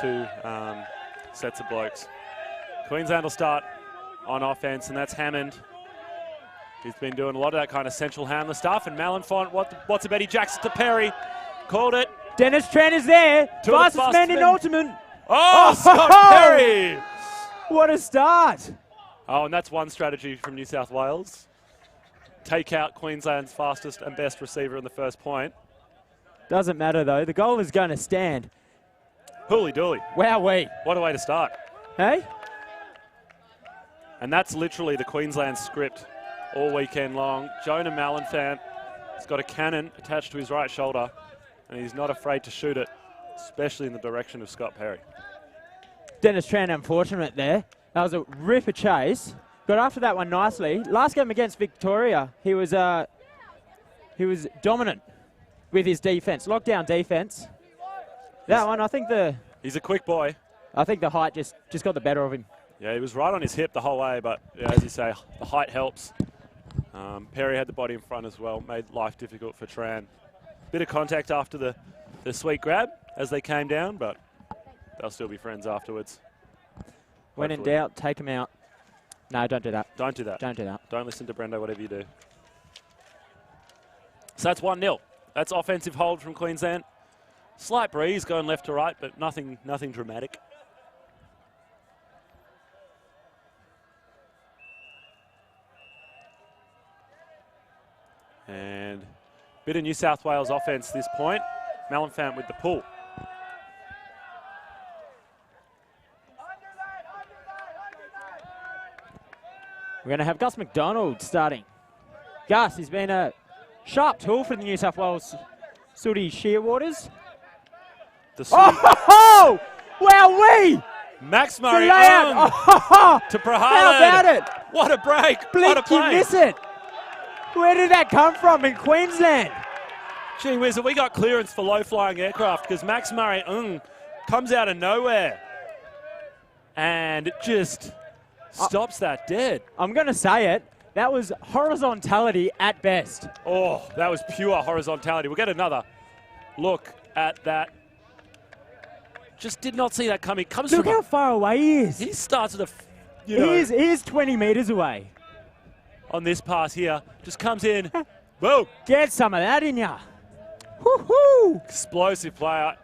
two sets of blokes. Queensland will start on offense, and that's Hammond. He's been doing a lot of that kind of central handler stuff. And Malenfant, what's a Betty Jackson to Perry? Called it. Dennis Tran is there. Fastest man in ultimate. Oh, Scott Perry! What a start. Oh, and that's one strategy from New South Wales. Take out Queensland's fastest and best receiver in the first point. Doesn't matter, though. The goal is going to stand. Hooly dooly. Wowee. What a way to start. Hey? And that's literally the Queensland script all weekend long. Jonah Malenfant has got a cannon attached to his right shoulder, and he's not afraid to shoot it, especially in the direction of Scott Perry. Dennis Tran, unfortunate there. That was a ripper chase. Got after that one nicely. Last game against Victoria, he was dominant with his defense, lockdown defense. That one, I think he's a quick boy. I think the height just got the better of him. Yeah, he was right on his hip the whole way, but yeah, as you say, the height helps. Perry had the body in front as well, made life difficult for Tran. Bit of contact after the sweet grab as they came down, but they'll still be friends afterwards. When in doubt, take him out. No, don't do that. Don't do that. Don't do that. Don't listen to Brendo, whatever you do. So that's 1-0. That's offensive hold from Queensland. Slight breeze going left to right, but nothing dramatic. And bit of New South Wales offense this point. Malenfant with the pull. We're going to have Gus McDonald starting. Gus, he's been a sharp tool for the New South Wales Sooty Shearwaters. Oh! Wowee! Max Murray to Prahalan. How about it? What a break. Blink, what a play. you miss it. Where did that come from in Queensland? Gee whiz, we got clearance for low-flying aircraft because Max Murray comes out of nowhere and it just stops that dead. I'm going to say it. That was horizontality at best. Oh, that was pure horizontality. We'll get another look at that. Just did not see that coming. Look how far away he is. He starts at he is 20 metres away. On this pass here, just comes in. Boom. Get some of that in ya. Woohoo! Explosive player.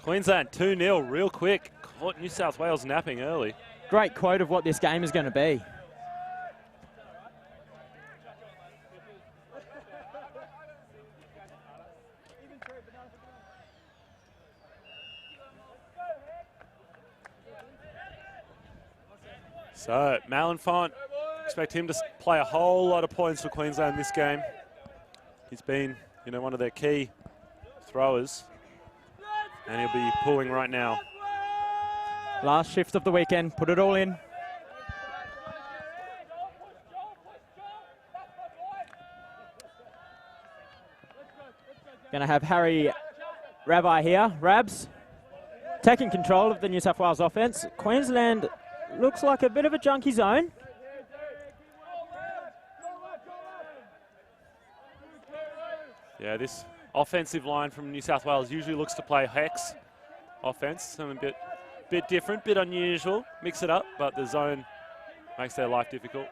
Queensland 2-0 real quick. Caught New South Wales napping early. Great quote of what this game is going to be. So, Malenfant, expect him to play a whole lot of points for Queensland this game. He's been, one of their key throwers, and he'll be pulling right now. Last shift of the weekend, put it all in. Going to have Harry Rabbi here, Rabs, taking control of the New South Wales offense. Queensland looks like a bit of a junkie zone. Yeah, this offensive line from New South Wales usually looks to play hex offense, something a bit different, bit unusual. Mix it up, but the zone makes their life difficult.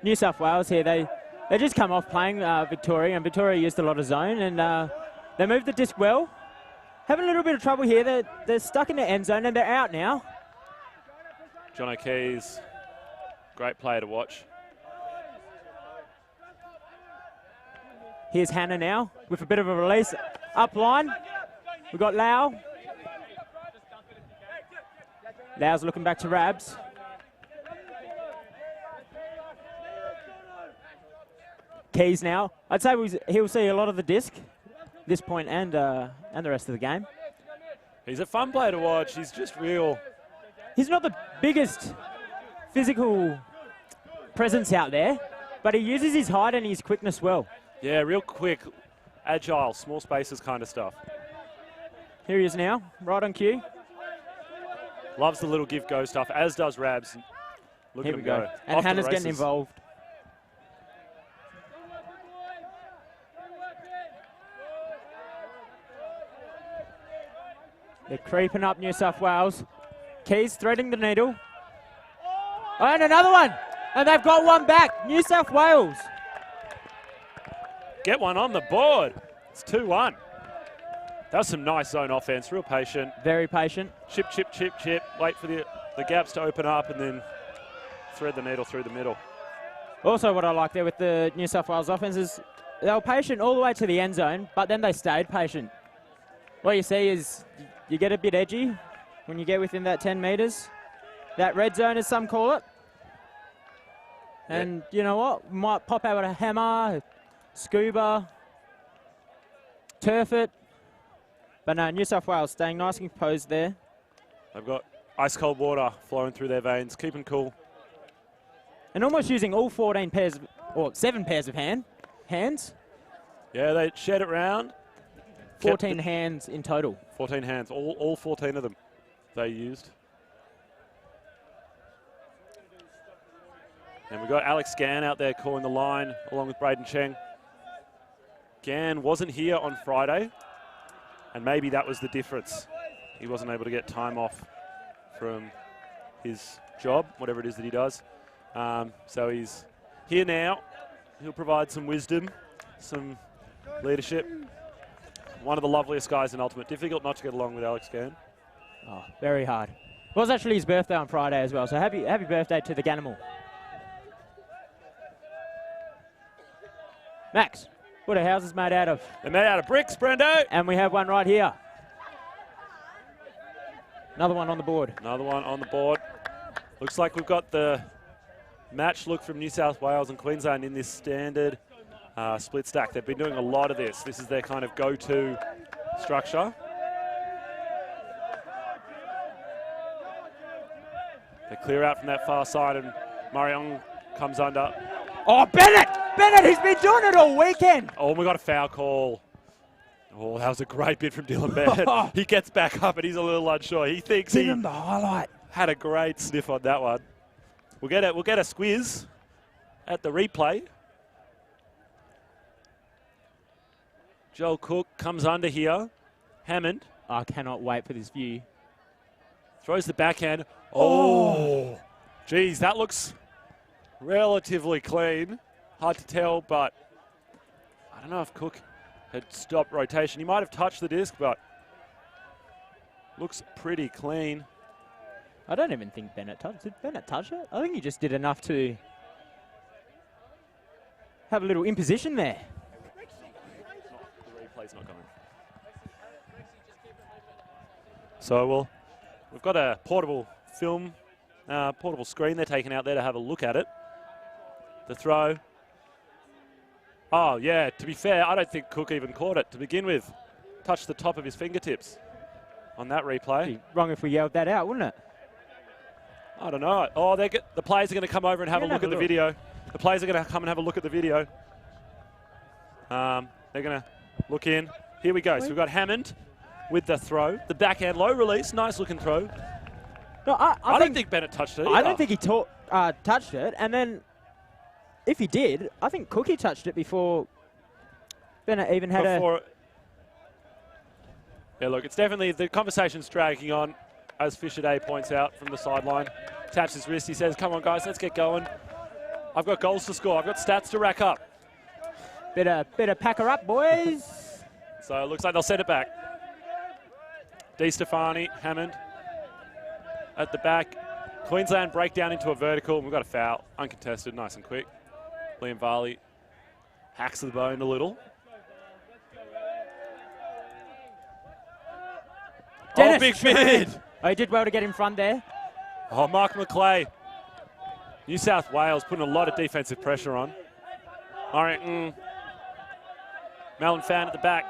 New South Wales here, they just come off playing Victoria, and Victoria used a lot of zone, and they moved the disc well. Having a little bit of trouble here. They're stuck in the end zone, and they're out now. John O'Keefe, great player to watch. Here's Hannah now with a bit of a release. Up line, we've got Lau. Lau's looking back to Rabs. Keys now. I'd say he'll see a lot of the disc, this point and the rest of the game. He's a fun player to watch. He's just real. He's not the biggest physical presence out there, but he uses his height and his quickness well. Yeah, real quick, agile, small spaces kind of stuff. Here he is now, right on cue. Loves the little give-go stuff, as does Rabs. Look at him go. And Hannah's getting involved. They're creeping up New South Wales. Keys threading the needle. Oh, and another one. And they've got one back. New South Wales. Get one on the board. It's 2-1. That was some nice zone offense. Real patient. Very patient. Chip, chip, chip, chip. Wait for the gaps to open up and then thread the needle through the middle. Also what I like there with the New South Wales offense is they were patient all the way to the end zone, but then they stayed patient. What you see is you get a bit edgy when you get within that 10 metres. That red zone, as some call it. And you know what? Might pop out a hammer, scuba, turf it. But no, New South Wales staying nice and composed there. They've got ice cold water flowing through their veins, keeping cool. And almost using all 14 pairs, or 7 pairs of hands. Yeah, they shed it round. 14 hands in total. 14 hands, all 14 of them they used. And we've got Alex Gann out there calling the line along with Braden Cheng. Gann wasn't here on Friday, and maybe that was the difference. He wasn't able to get time off from his job, whatever it is that he does. So he's here now. He'll provide some wisdom, some leadership. One of the loveliest guys in Ultimate. Difficult not to get along with Alex Gann. Oh, very hard. It was actually his birthday on Friday as well, so happy birthday to the Ganimal. Max, what are houses made out of? They're made out of bricks, Brendo. And we have one right here. Another one on the board. Another one on the board. Looks like we've got the match look from New South Wales and Queensland in this standard split stack. They've been doing a lot of this. This is their kind of go-to structure. They clear out from that far side and Marion comes under. Oh, Bennett! Bennett, he's been doing it all weekend. Oh, we got a foul call. Oh, that was a great bit from Dylan Bennett. He gets back up and he's a little unsure. He thinks Give him the highlight. Had a great sniff on that one. We'll get a squiz at the replay. Joel Cook comes under here. Hammond. I cannot wait for this view. Throws the backhand. Oh, geez, that looks relatively clean. Hard to tell, but I don't know if Cook had stopped rotation. He might have touched the disc, but looks pretty clean. I don't even think Bennett touched it. Did Bennett touch it? I think he just did enough to have a little imposition there. The replay's not going. So we've got a portable film, portable screen they're taking out there to have a look at it. The throw. Oh, yeah, to be fair, I don't think Cook even caught it to begin with. Touched the top of his fingertips on that replay. It'd be wrong if we yelled that out, wouldn't it? I don't know. Oh, the players are going to come over and have a look at the video. The players are going to come and have a look at the video. They're going to look in. Here we go. So we've got Hammond with the throw. The backhand low release. Nice looking throw. No, I don't think Bennett touched it either. I don't think he touched it. And then if he did, I think Cookie touched it before Bennett even had Yeah, look, it's definitely, the conversation's dragging on, as Fisher Day points out from the sideline. Taps his wrist. He says, come on, guys, let's get going. I've got goals to score. I've got stats to rack up. Better pack her up, boys. So it looks like they'll send it back. Di Stefani, Hammond at the back. Queensland break down into a vertical. We've got a foul, uncontested, nice and quick. Liam Varley hacks the bone a little. Dennis oh, big bid. Oh, he did well to get in front there. Oh, Mark McClay. New South Wales putting a lot of defensive pressure on. All right, Melon Fan at the back.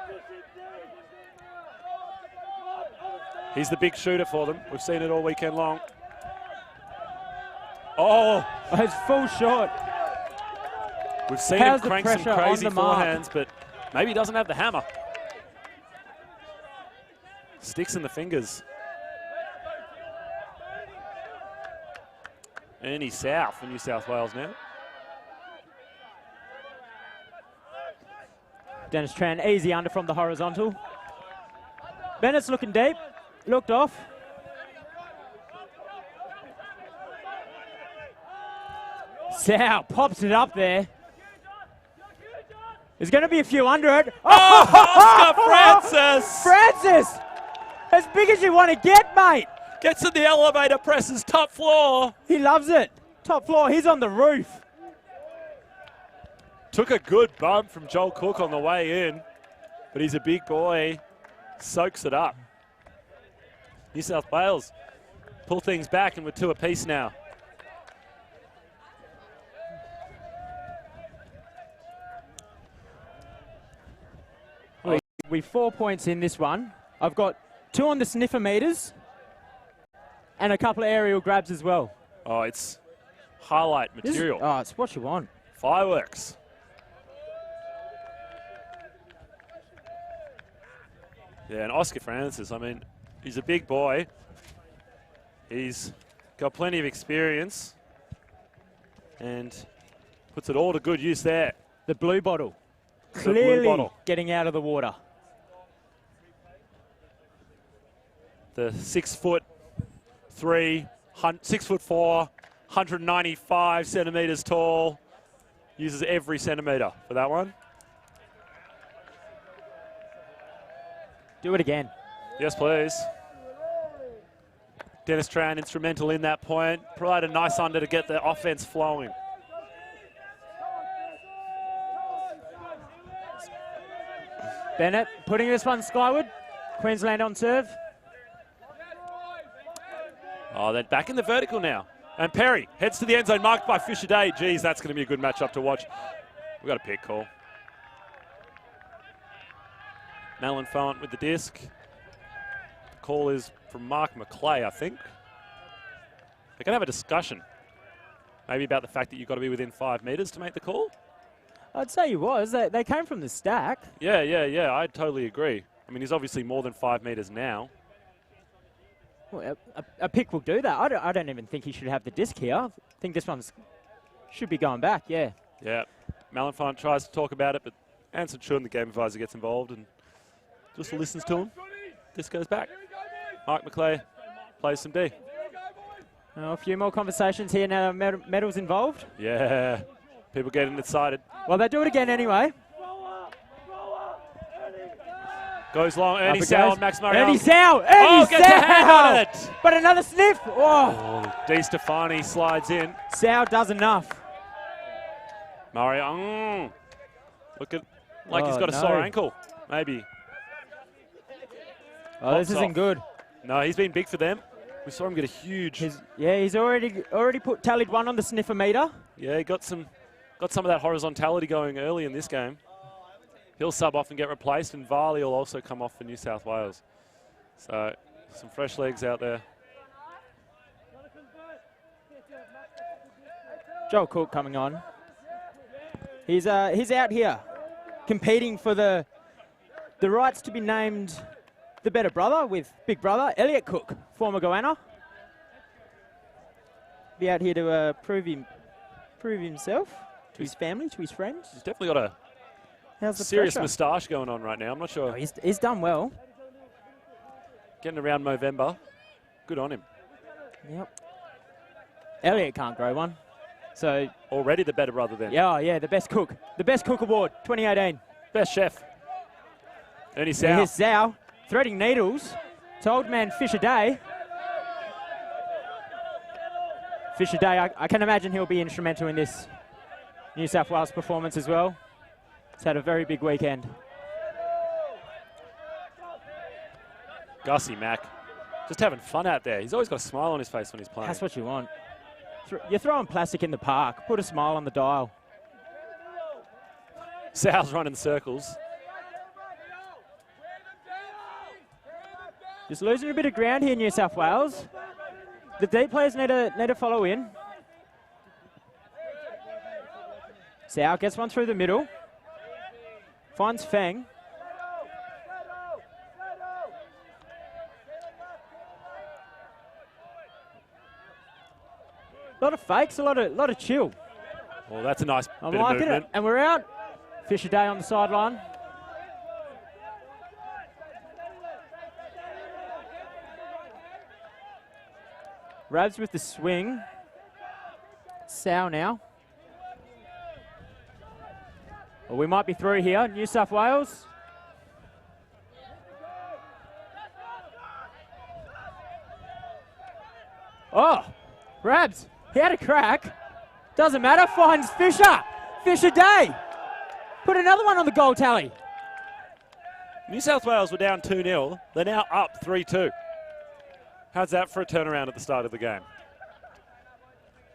He's the big shooter for them. We've seen it all weekend long. Oh! It's full shot. We've seen him crank some crazy forehands, but maybe he doesn't have the hammer. Sticks in the fingers. Ernie South for New South Wales now. Dennis Tran, easy under from the horizontal. Bennett's looking deep. looked off. Sow pops it up there. There's going to be a few under it. Oh, Oscar Francis! Francis! As big as you want to get, mate. Gets in the elevator, presses top floor. He loves it. Top floor, he's on the roof. Took a good bump from Joel Cook on the way in, but he's a big boy. Soaks it up. New South Wales pull things back, and we're 2 apiece now. We're 4 points in this one. I've got 2 on the sniffer meters and a couple of aerial grabs as well. Oh, it's highlight material. It's what you want. Fireworks. Yeah, and Oscar Francis, I mean, he's a big boy. He's got plenty of experience and puts it all to good use there. The blue bottle. The Clearly blue bottle. getting out of the water. The 6'3", 6'4", 195 centimetres tall. Uses every centimetre for that one. Do it again. Yes, please. Dennis Tran instrumental in that point. Provide a nice under to get the offense flowing. Bennett putting this one skyward. Queensland on serve. Oh, they're back in the vertical now. And Perry heads to the end zone, marked by Fisher Day. Geez, that's going to be a good matchup to watch. We've got a pick call. Malin Font with the disc. The call is from Mark McClay, I think. They're going to have a discussion. Maybe about the fact that you've got to be within 5 metres to make the call. I'd say he was. They came from the stack. Yeah. I totally agree. I mean, he's obviously more than 5 metres now. Well, a pick will do that. I don't even think he should have the disc here. I think this one should be going back, yeah. Yeah. Malenfant tries to talk about it, but Anson Chun, the game advisor, gets involved and just listens to him. This goes back. Mark McClay plays some D. A few more conversations here now. Medals involved. Yeah. People getting excited. Well, they do it again anyway. Goes long. Ernie Sow and Max Murray. Ernie Sow! Gets a hand on it! But another sniff! Oh. Di Stefani slides in. Sow does enough. Murray, look at, like he's got a sore ankle, maybe. Oh, this isn't good. No, he's been big for them. We saw him get a huge... He's already tallied one on the sniffer meter. Yeah, he got some of that horizontality going early in this game. He'll sub off and get replaced, and Varley will also come off for New South Wales. So, some fresh legs out there. Joel Cook coming on. He's out here competing for the rights to be named the better brother with big brother Elliot Cook, former Goanna. Be out here to prove himself to his family, to his friends. He's definitely got a serious moustache going on right now. I'm not sure. Oh, he's done well. Getting around Movember. Good on him. Yep. Elliot can't grow one. So already the better brother then. Yeah, the best cook. The best cook award, 2018. Best chef. Ernie Sow. Here's Sow, threading needles to old man Fisher Day. Fisher Day, I can imagine he'll be instrumental in this New South Wales performance as well. He's had a very big weekend. Gussie Mack, just having fun out there. He's always got a smile on his face when he's playing. That's what you want. You're throwing plastic in the park. Put a smile on the dial. Sow's running circles. Just losing a bit of ground here, New South Wales. The deep players need to follow in. Sow gets one through the middle. Finds Feng. A lot of fakes, a lot of chill. Well, that's a nice bit I'm of liking movement. it. And we're out. Fisher Day on the sideline. Rabs with the swing. Sow now. Well, we might be through here. New South Wales. Oh, Rabs, he had a crack. Doesn't matter, finds Fisher. Fisher Day. Put another one on the goal tally. New South Wales were down 2-0. They're now up 3-2. How's that for a turnaround at the start of the game?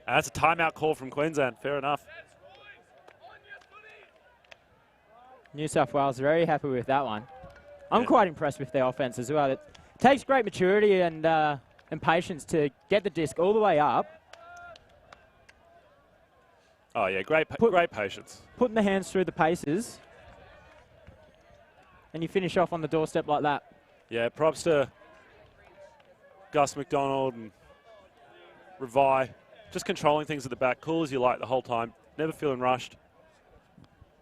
That's a timeout call from Queensland. Fair enough. New South Wales very happy with that one. I'm quite impressed with their offense as well. It takes great maturity and patience to get the disc all the way up. Oh, yeah, great patience. Putting the hands through the paces. And you finish off on the doorstep like that. Yeah, props to Gus McDonald and Revi. Just controlling things at the back. Cool as you like the whole time. Never feeling rushed.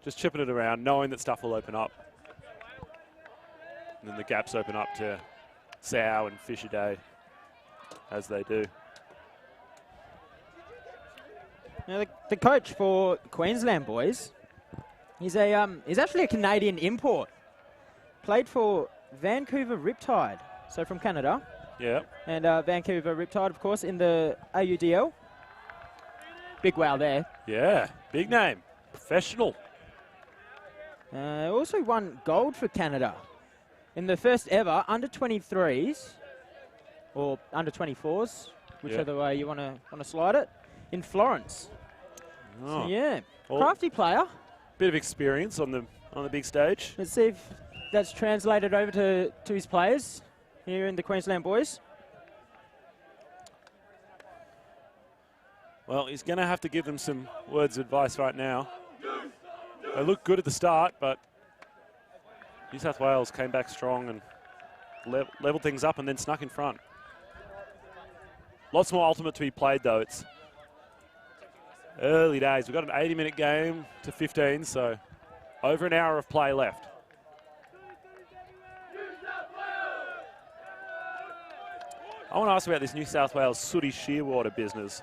Just chipping it around, knowing that stuff will open up. And then the gaps open up to Sow and Fisher Day, as they do. Now the coach for Queensland boys, he's actually a Canadian import. Played for Vancouver Riptide, so from Canada. Yeah. And Vancouver Riptide, of course, in the AUDL. Big wow there. Yeah, big name, professional. Also won gold for Canada in the first ever under 23s or under 24s, whichever way you want to slide it, in Florence. Oh. So yeah, crafty player. Bit of experience on the big stage. Let's see if that's translated over to his players here in the Queensland boys. Well, he's going to have to give them some words of advice right now. They looked good at the start, but New South Wales came back strong and leveled things up and then snuck in front. Lots more ultimate to be played, though. It's early days. We've got an 80-minute game to 15, so over an hour of play left. I want to ask about this New South Wales Sooty Shearwater business.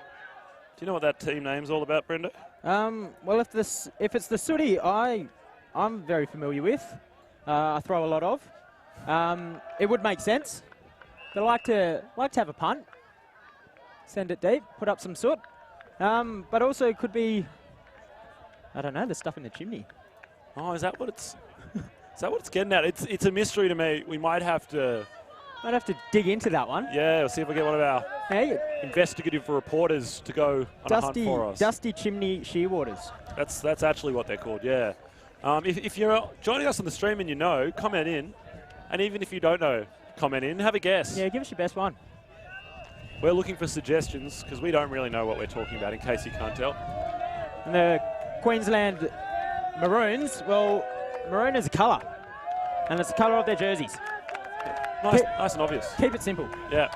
Do you know what that team name's all about, Brenda? Well, if it's the Sooty, I'm very familiar with. I throw a lot of. It would make sense. They like to have a punt, send it deep, put up some soot, but also it could be, I don't know, the stuff in the chimney. Oh, is that what it's? Is that what it's getting at? It's a mystery to me. We might have to dig into that one. Yeah, we'll see if we get one of our investigative reporters to go on a hunt for us. Dusty chimney shearwaters. That's actually what they're called, yeah. If you're joining us on the stream and you know, comment in. And even if you don't know, comment in, have a guess. Yeah, give us your best one. We're looking for suggestions because we don't really know what we're talking about, in case you can't tell. And the Queensland Maroons, well, maroon is a colour. And it's the colour of their jerseys. Nice and obvious. Keep it simple. Yeah.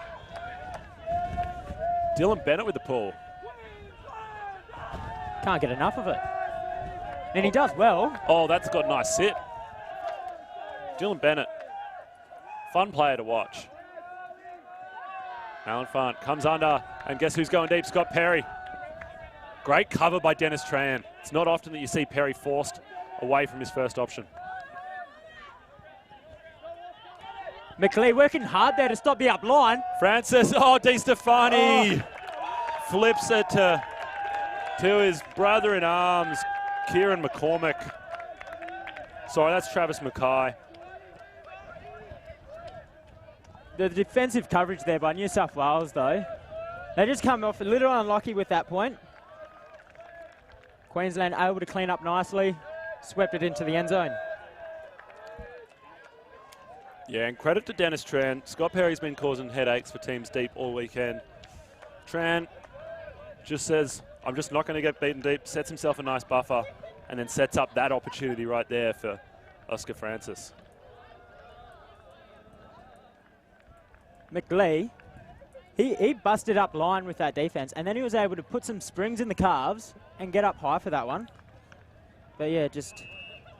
Dylan Bennett with the pull. Can't get enough of it. And he does well. Oh, that's got a nice sit. Dylan Bennett. Fun player to watch. Alan Fant comes under, and guess who's going deep? Scott Perry. Great cover by Dennis Tran. It's not often that you see Perry forced away from his first option. McLeay working hard there to stop the up line. Francis, Di Stefani flips it to his brother-in-arms, Kieran McCormick. Sorry, that's Travis Mackay. The defensive coverage there by New South Wales, though. They just come off a little unlucky with that point. Queensland able to clean up nicely, swept it into the end zone. Yeah, and credit to Dennis Tran. Scott Perry's been causing headaches for teams deep all weekend. Tran just says, I'm just not going to get beaten deep, sets himself a nice buffer, and then sets up that opportunity right there for Oscar Francis. McLeay, he busted up line with that defense, and then he was able to put some springs in the calves and get up high for that one. But yeah, just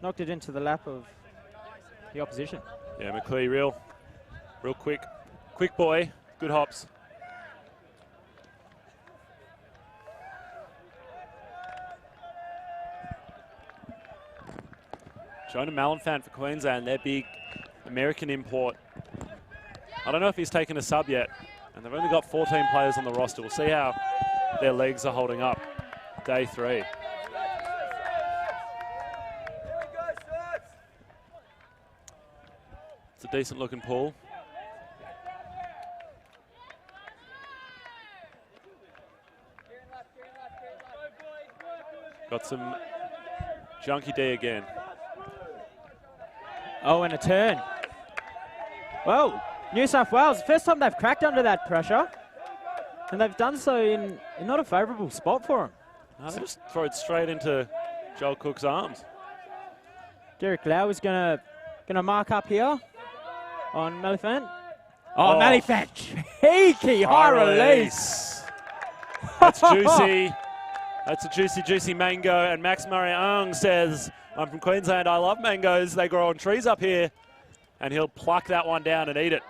knocked it into the lap of the opposition. Yeah, McLeay real quick boy, good hops. Jonah Malenfant for Queensland, their big American import. I don't know if he's taken a sub yet, and they've only got 14 players on the roster. We'll see how their legs are holding up. Day 3. It's a decent looking pool. Got some Junkie D again. Oh, and a turn. Well, New South Wales, first time they've cracked under that pressure, and they've done so in not a favourable spot for them. No, they just throw it straight into Joel Cook's arms. Derek Lau is gonna mark up here on Malenfant. Oh, Malenfant, cheeky high release. That's juicy. That's a juicy, juicy mango. And Max Murray-Ung says, I'm from Queensland, I love mangoes. They grow on trees up here. And he'll pluck that one down and eat it.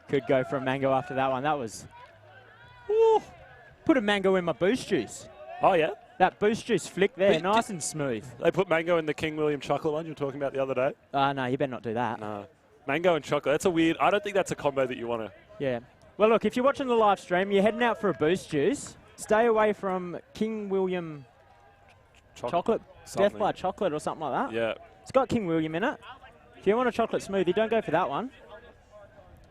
Could go for a mango after that one. That was... Ooh, put a mango in my boost juice. Oh, yeah? That boost juice flick there, nice and smooth. They put mango in the King William chocolate one you were talking about the other day? No, you better not do that. No. Mango and chocolate, that's a weird... I don't think that's a combo that you want to... Yeah. Well, look, if you're watching the live stream, you're heading out for a boost juice. Stay away from King William chocolate, Death by Chocolate or something like that. Yeah. It's got King William in it. If you want a chocolate smoothie, don't go for that one.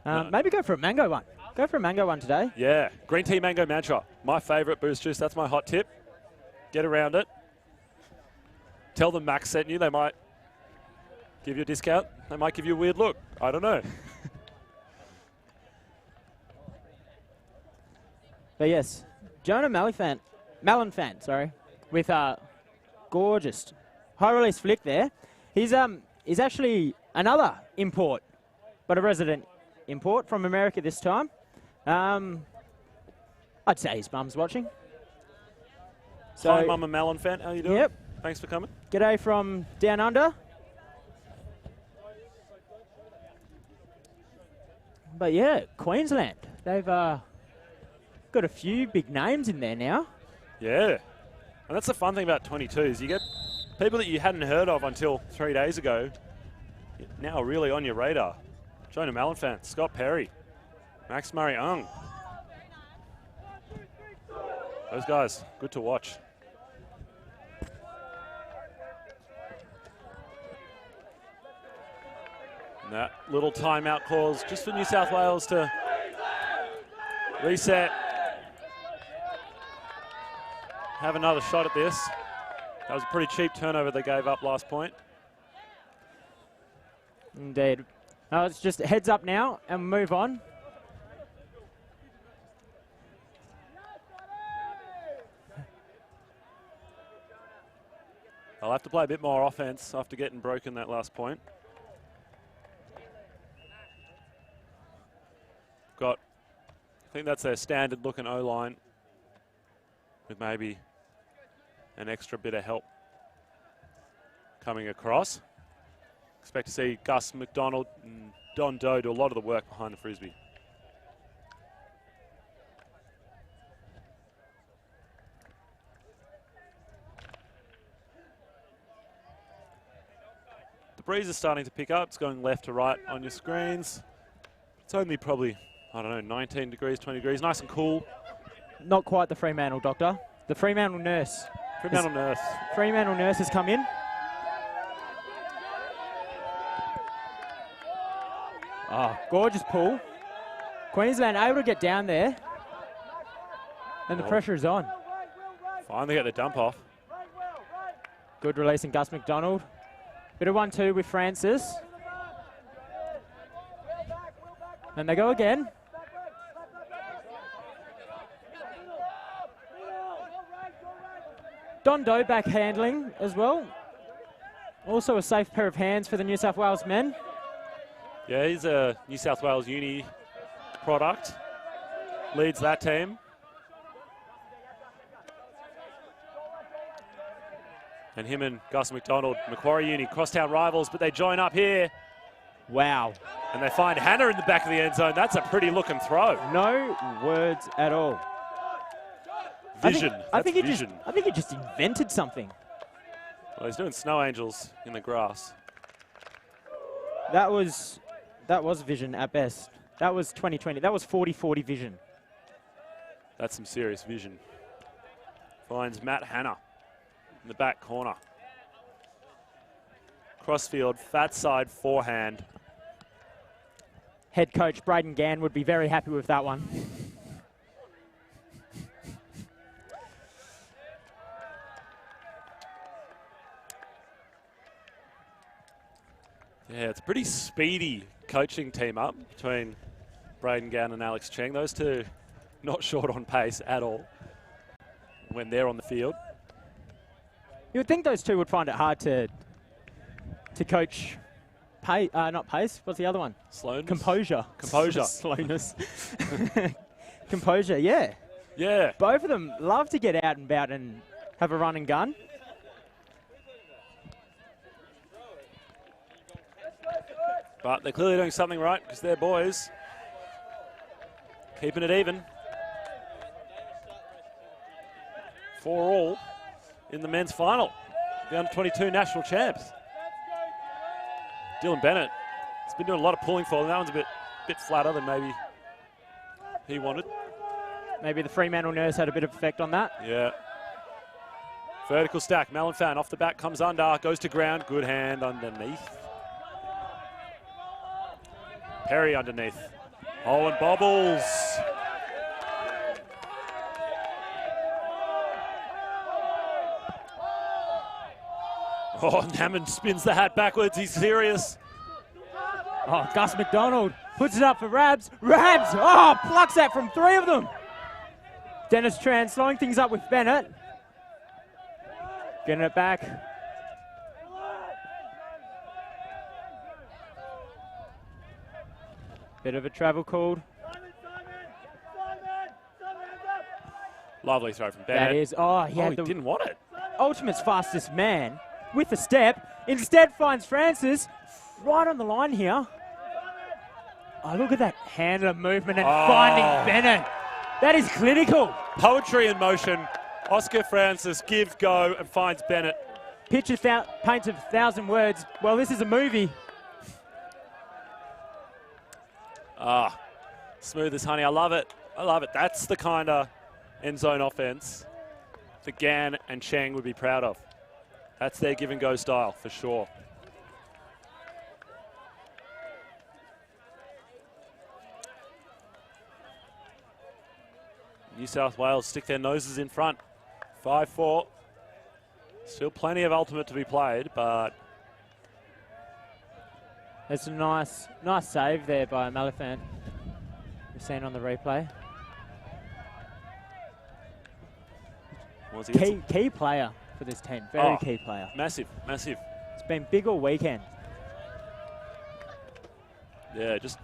No. Maybe go for a mango one. Go for a mango one today. Yeah. Green tea mango mantra. My favourite boost juice. That's my hot tip. Get around it. Tell them Max sent you. They might give you a discount. They might give you a weird look. I don't know. But yes, Jonah Malenfant, sorry, with a gorgeous high release flick there. He's actually another import, but a resident import from America this time. I'd say his mum's watching. So, hi, Mama Malenfant. How you doing? Yep. Thanks for coming. G'day from down under. But yeah, Queensland. They've got a few big names in there now. Yeah. And that's the fun thing about 22s. You get people that you hadn't heard of until 3 days ago, now really on your radar. Jonah Malenfant, Scott Perry, Max Murray-Ung. Those guys, good to watch. And that little timeout calls just for New South Wales to reset. Have another shot at this. That was a pretty cheap turnover they gave up last point. Indeed. It's just heads up now and move on. I'll have to play a bit more offense after getting broken that last point. I think that's their standard looking O-line with maybe an extra bit of help coming across. Expect to see Gus McDonald and Don Doe do a lot of the work behind the frisbee. The breeze is starting to pick up. It's going left to right on your screens. It's only probably, I don't know, 19 degrees, 20 degrees. Nice and cool. Not quite the Fremantle doctor. The Fremantle nurse. Fremantle nurse has come in. Oh, gorgeous pull. Queensland able to get down there. And the pressure is on. Finally get the dump off. Good release in Gus McDonald. Bit of 1-2 with Francis. And they go again. Don Doe back handling as well. Also a safe pair of hands for the New South Wales men. Yeah, he's a New South Wales uni product. Leads that team. And him and Gus McDonald, Macquarie Uni, crosstown rivals, but they join up here. Wow. And they find Hannah in the back of the end zone. That's a pretty looking throw. No words at all. Vision. I think he vision. just invented something. Well, he's doing snow angels in the grass. That was vision at best. That was 2020. That was 40-40 vision. That's some serious vision. Finds Matt Hanna in the back corner. Crossfield, fat side forehand. Head coach Braden Gann would be very happy with that one. Yeah, it's a pretty speedy coaching team up between Braden Gann and Alex Cheng. Those two not short on pace at all when they're on the field. You would think those two would find it hard to coach not pace, what's the other one? Slowness? Composure. Composure. Slowness. Composure, yeah. Yeah. Both of them love to get out and about and have a run and gun. But they're clearly doing something right because they're boys. Keeping it even. 4-all in the men's final. The under-22 national champs. Dylan Bennett has been doing a lot of pulling for them. That one's a bit flatter than maybe he wanted. Maybe the Fremantle nurse had a bit of effect on that. Yeah. Vertical stack. Malinfan off the back comes under, goes to ground. Good hand underneath. Perry underneath. Oh, and bobbles. Oh, Hammond spins the hat backwards. He's serious. Oh, Gus McDonald puts it up for Rabs. Rabs! Oh, plucks that from three of them. Dennis Tran slowing things up with Bennett. Getting it back. Bit of a travel called. Lovely throw from Bennett. That is, oh, he had the didn't want it. Ultimate's fastest man with a step. Instead finds Francis right on the line here. Oh, look at that handler movement and finding Bennett. That is clinical. Poetry in motion. Oscar Francis, give, go, and finds Bennett. Picture paints 1,000 words. Well, this is a movie. Ah, smooth as honey. I love it. I love it. That's the kind of end zone offense that Gann and Cheng would be proud of. That's their give and go style for sure. New South Wales stick their noses in front. 5-4. Still plenty of ultimate to be played, but It's a nice save there by Malifan. We've seen on the replay. Key player for this team. Very key player. Massive, massive. It's been big all weekend. Yeah, just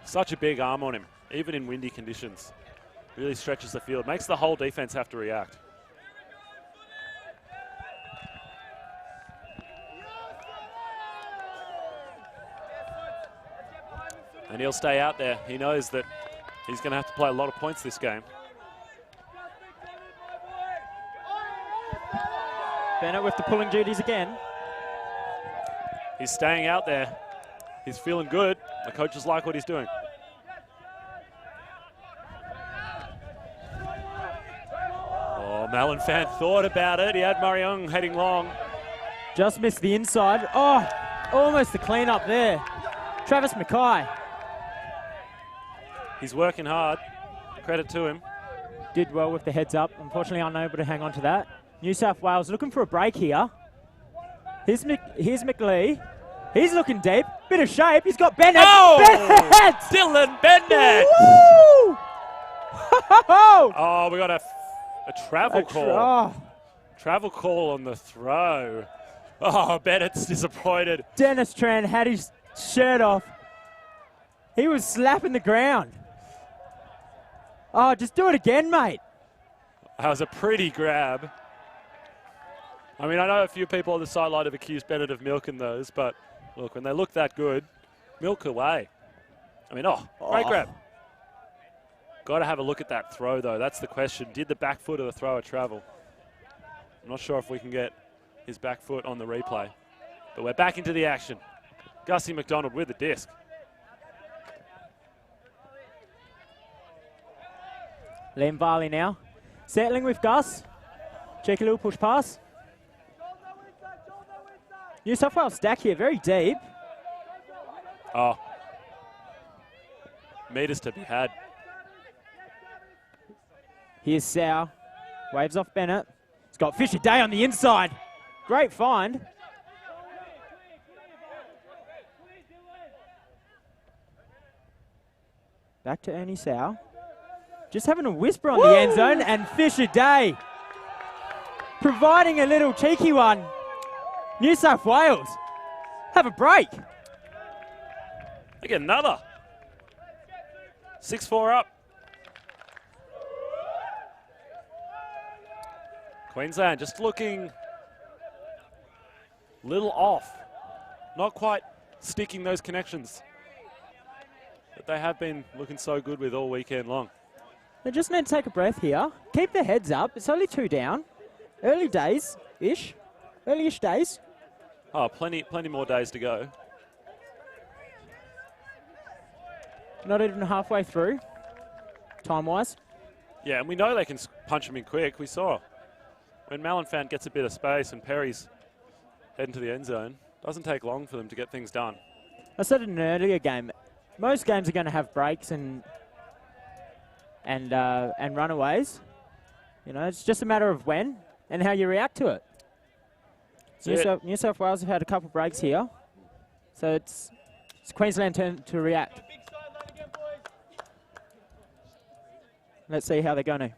such a big arm on him, even in windy conditions. Really stretches the field. Makes the whole defense have to react. And he'll stay out there. He knows that he's going to have to play a lot of points this game. Bennett with the pulling duties again. He's staying out there. He's feeling good. The coaches like what he's doing. Oh, Malinfan thought about it. He had Mariung heading long. Just missed the inside. Oh, almost the clean up there. Travis Mackay. He's working hard. Credit to him. Did well with the heads up. Unfortunately, unable to hang on to that. New South Wales looking for a break here. Here's McLeay. He's looking deep. Bit of shape. He's got Bennett. Oh! Bennett! Dylan Bennett! Woo! Oh, we got a travel call. Travel call on the throw. Oh, Bennett's disappointed. Dennis Tran had his shirt off. He was slapping the ground. Oh, just do it again, mate. That was a pretty grab. I mean, I know a few people on the sideline have accused Bennett of milking those, but look, when they look that good, milk away. I mean, great grab. Got to have a look at that throw, though. That's the question. Did the back foot of the thrower travel? I'm not sure if we can get his back foot on the replay. But we're back into the action. Gussie McDonald with the disc. Liam Varley now. Settling with Gus. Cheeky little push pass. New South Wales stack here, very deep. Oh. Meters to be had. Here's Sau. Waves off Bennett. He's got Fisher Day on the inside. Great find. Back to Ernie Sau. Just having a whisper on the end zone, and Fisher Day providing a little cheeky one. New South Wales have a break. They get another. 6-4 up. Queensland just looking a little off. Not quite sticking those connections that they have been looking so good with all weekend long. They just need to take a breath here. Keep their heads up. It's only 2 down. Early days-ish. Early-ish days. Oh, plenty more days to go. Not even halfway through, time-wise. Yeah, and we know they can punch them in quick. We saw when Malenfant gets a bit of space and Perry's heading to the end zone, doesn't take long for them to get things done. I said in an earlier game, most games are going to have breaks and runaways. You know, it's just a matter of when and how you react to it. New South Wales have had a couple breaks here, so it's Queensland's turn to react. Let's see how they're going to.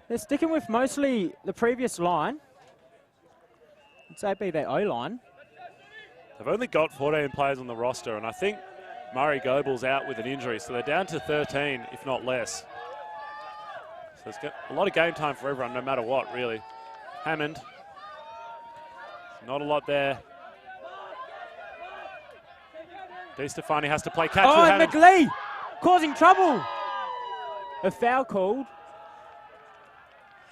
They're sticking with mostly the previous line. It's AB their O-line. They've only got 14 players on the roster, and I think Murray Goebel's out with an injury, so they're down to 13, if not less. So it's got a lot of game time for everyone, no matter what, really. Hammond, not a lot there. DeStefani has to play catch with and Hammond. McLeay causing trouble. A foul called.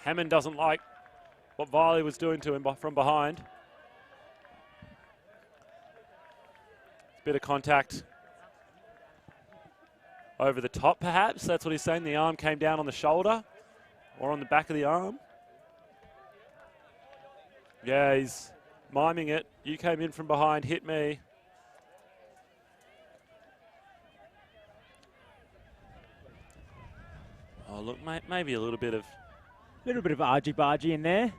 Hammond doesn't like what Viley was doing to him from behind. Bit of contact over the top, perhaps. That's what he's saying. The arm came down on the shoulder or on the back of the arm. Yeah, he's miming it. You came in from behind, hit me. Oh, look, maybe a little bit of argy-bargy in there.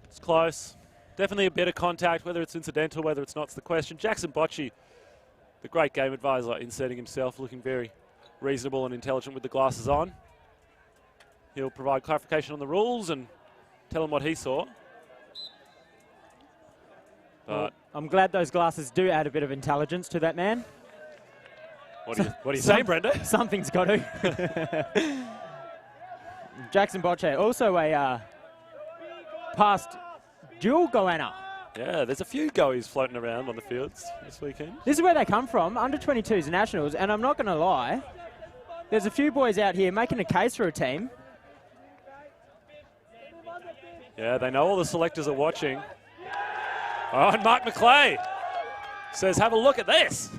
It's close. Definitely a bit of contact, whether it's incidental, whether it's not, it's the question. Jackson Bocci, the great game advisor, inserting himself, looking very reasonable and intelligent with the glasses on. He'll provide clarification on the rules and tell him what he saw. But Well, I'm glad those glasses do add a bit of intelligence to that man. what do you say, Brenda? Something's got to. Jackson Bocce, also a past dual goanna. Yeah, there's a few goeies floating around on the fields this weekend. This is where they come from, under-22s nationals, and I'm not going to lie, there's a few boys out here making a case for a team. Yeah, they know all the selectors are watching. Oh, and Mark McLeay says, have a look at this.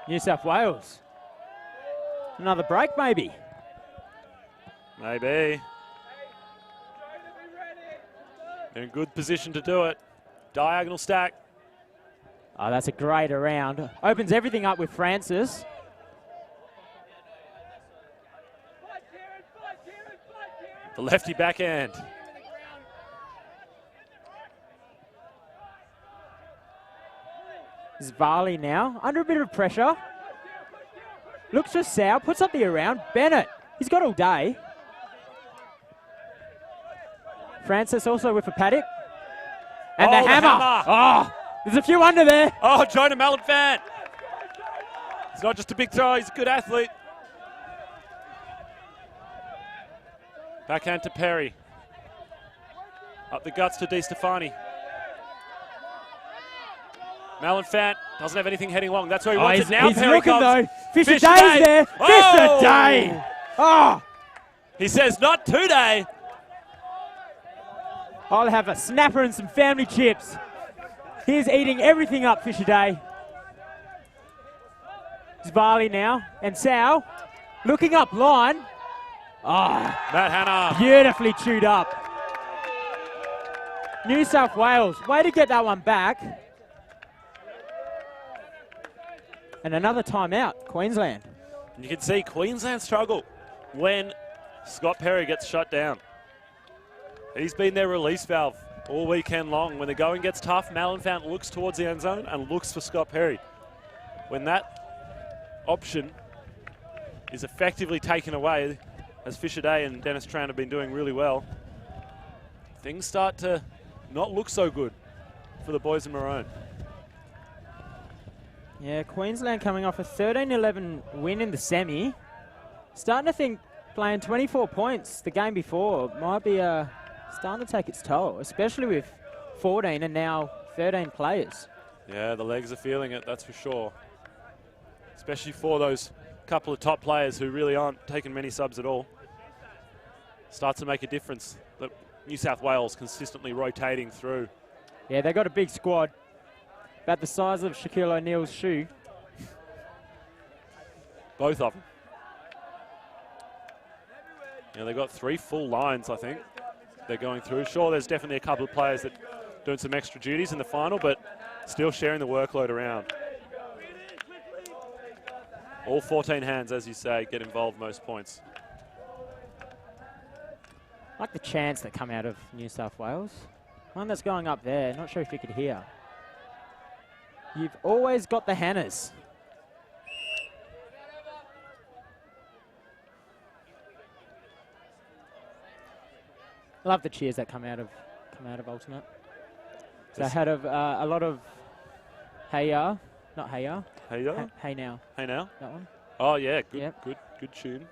New South Wales. Another break, maybe. Maybe. They're in good position to do it. Diagonal stack. Oh, that's a great around. Opens everything up with Francis. The lefty backhand. This is Varley now, under a bit of pressure. Looks for Sau, puts up the around. Bennett, he's got all day. Francis also with a paddock. And the hammer. Oh, there's a few under there. Oh, Jonah Malenfant. He's not just a big thrower, he's a good athlete. Backhand to Perry. Up the guts to DeStefani. Malenfant doesn't have anything heading long. That's where he wants it now. He's Perry looking comes. though. Fisher Fisher Day's Day. there. Oh! Fisher Day. Oh, He says, not today. I'll have a snapper and some family chips. He's eating everything up, Fisher Day. It's Varley now, and Sal looking up line. Ah, Matt Hanna. beautifully chewed up. New South Wales, way to get that one back. And another timeout, Queensland. You can see Queensland struggle when Scott Perry gets shut down. He's been their release valve all weekend long. When the going gets tough, Malenfant looks towards the end zone and looks for Scott Perry. When that option is effectively taken away, as Fisher Day and Dennis Tran have been doing really well, things start to not look so good for the boys in maroon. Yeah, Queensland coming off a 13-11 win in the semi. Starting to think playing 24 points the game before might be starting to take its toll, especially with 14 and now 13 players. Yeah, the legs are feeling it, that's for sure. Especially for those couple of top players who really aren't taking many subs at all. Starts to make a difference. That New South Wales consistently rotating through. Yeah, they got a big squad. About the size of Shaquille O'Neal's shoe. Both of them. Yeah, they've got 3 full lines, I think, they're going through. Sure, there's definitely a couple of players that doing some extra duties in the final, but still sharing the workload around. All 14 hands, as you say, get involved most points. I like the chants that come out of New South Wales. One that's going up there, not sure if you could hear. You've always got the Hannahs. Love the cheers that come out of Ultimate. So I had a lot of hey ya, not hey ya. Hey ya? Hey now. Hey now? That one. Oh yeah, good, Yep. good tune.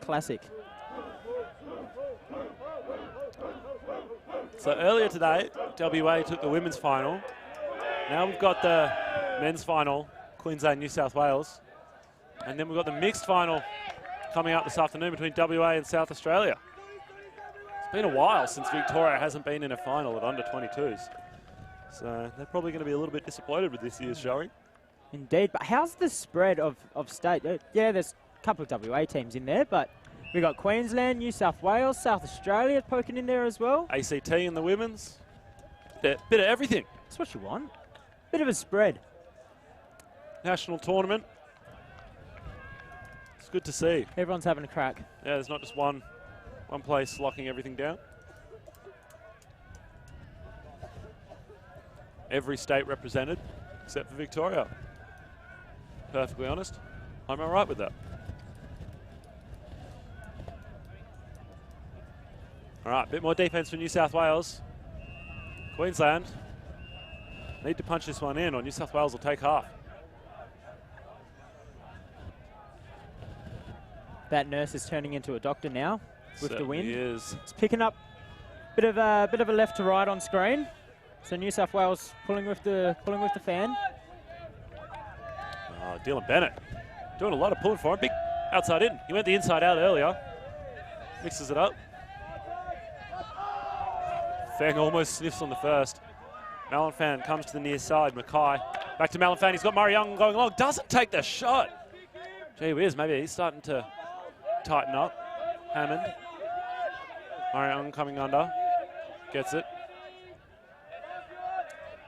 Classic. So earlier today, WA took the women's final. Now we've got the men's final, Queensland, New South Wales. And then we've got the mixed final coming up this afternoon between WA and South Australia. It's been a while since Victoria hasn't been in a final at under 22s. So they're probably going to be a little bit disappointed with this year's showing. Indeed, but how's the spread of state? Yeah, there's a couple of WA teams in there, but we got Queensland, New South Wales, South Australia poking in there as well. ACT in the women's. Bit of everything. That's what you want. Bit of a spread. National tournament. It's good to see. Everyone's having a crack. Yeah, there's not just one place locking everything down. Every state represented, except for Victoria. Perfectly honest, I'm all right with that. All right, a bit more defense for New South Wales. Queensland need to punch this one in, or New South Wales will take half. That nurse is turning into a doctor now with the wind. Is. It's picking up bit of a left to right on screen. So New South Wales pulling with the fan. Oh, Dylan Bennett doing a lot of pulling for him. Big outside in. He went the inside out earlier. Mixes it up. Fang almost sniffs on the first. Malenfant comes to the near side. Mackay back to Malenfant. He's got Murray Young going long. Doesn't take the shot. Gee whiz, maybe he's starting to tighten up. Hammond. Murray Young coming under. Gets it.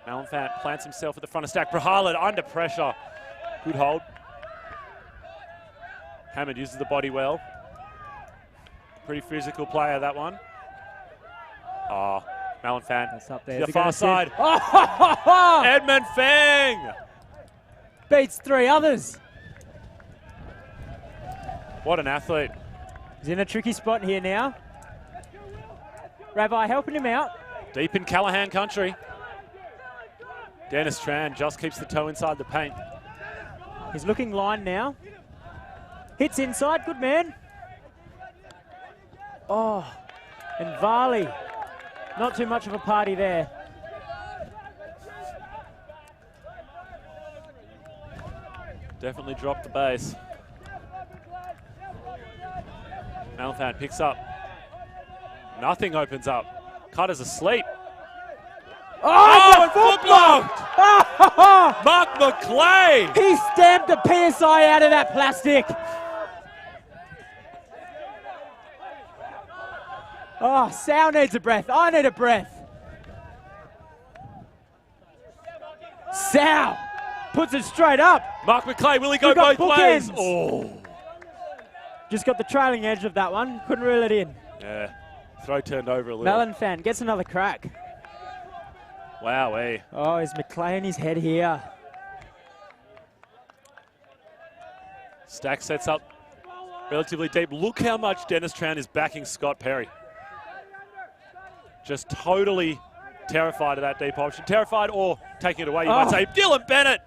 Malenfant plants himself at the front of stack. Prahalad under pressure. Good hold. Hammond uses the body well. Pretty physical player, that one. Oh, Malenfant. That's up there. The far side. Oh, Edmund Fang. beats 3 others. What an athlete. He's in a tricky spot here now. Rabbi helping him out. Deep in Callahan country. Dennis Tran just keeps the toe inside the paint. He's looking line now. Hits inside, good man. Oh, and Varley. Not too much of a party there. Definitely dropped the base. Malfan picks up. Nothing opens up. Cutter's asleep. Oh, foot blocked! Mark McClay! He stamped the PSI out of that plastic. Oh, Sal needs a breath. I need a breath. Sal puts it straight up. Mark McClay, will he go both ways? Oh. Just got the trailing edge of that one. Couldn't reel it in. Yeah, throw turned over a little. Melon fan gets another crack. Wowee. Oh, is McClay in his head here? Stack sets up relatively deep. Look how much Dennis Tran is backing Scott Perry. Just totally terrified of that deep option. Terrified or taking it away, you might say. Dylan Bennett!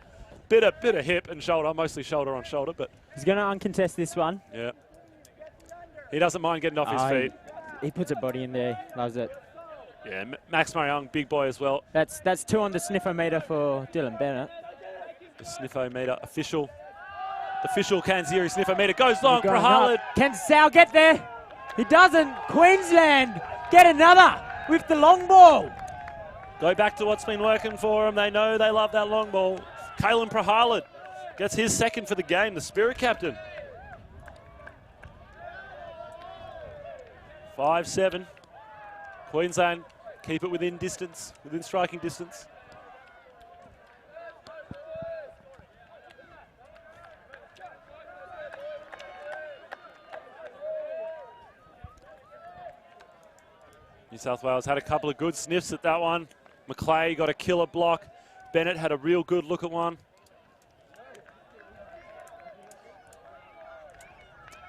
Bit of hip and shoulder, mostly shoulder on shoulder, but... He's going to uncontest this one. Yeah. He doesn't mind getting off his feet. He puts a body in there, loves it. Yeah, Max Marion, big boy as well. That's 2 on the sniffometer for Dylan Bennett. The sniffometer official. The official Kanziri sniffometer goes long. Prahalad. Can Sal get there? He doesn't. Queensland get another with the long ball. Go back to what's been working for them. They know they love that long ball. Kalen Prahalad gets his second for the game, the Spirit captain. 5-7. Queensland keep it within distance, within striking distance. New South Wales had a couple of good sniffs at that one. McClay got a killer block. Bennett had a real good look at one.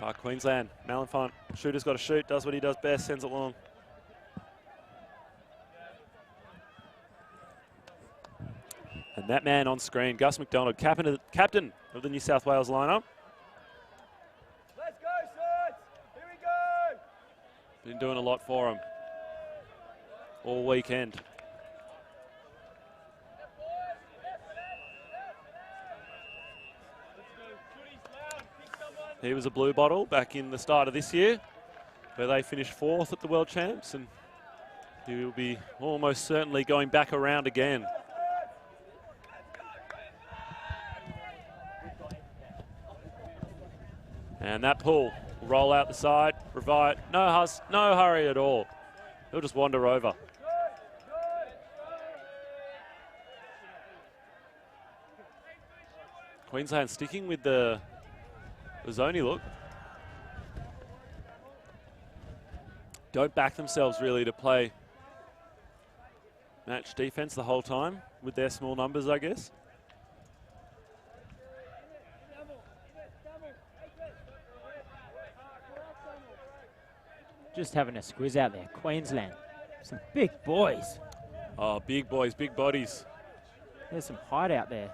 But Queensland, Malenfant, shooter's got to shoot, does what he does best, sends it long. And that man on screen, Gus McDonald, captain of the New South Wales lineup. Let's go, Swords! Here we go! Been doing a lot for him all weekend. He was a blue bottle back in the start of this year, where they finished 4th at the World Champs, and he will be almost certainly going back around again. And that pull will roll out the side, provide no hurry at all. He'll just wander over. Queensland sticking with the zony look. Don't back themselves really to play match defense the whole time with their small numbers, I guess. Just having a squiz out there. Queensland, some big boys. Oh, big boys, big bodies. There's some height out there.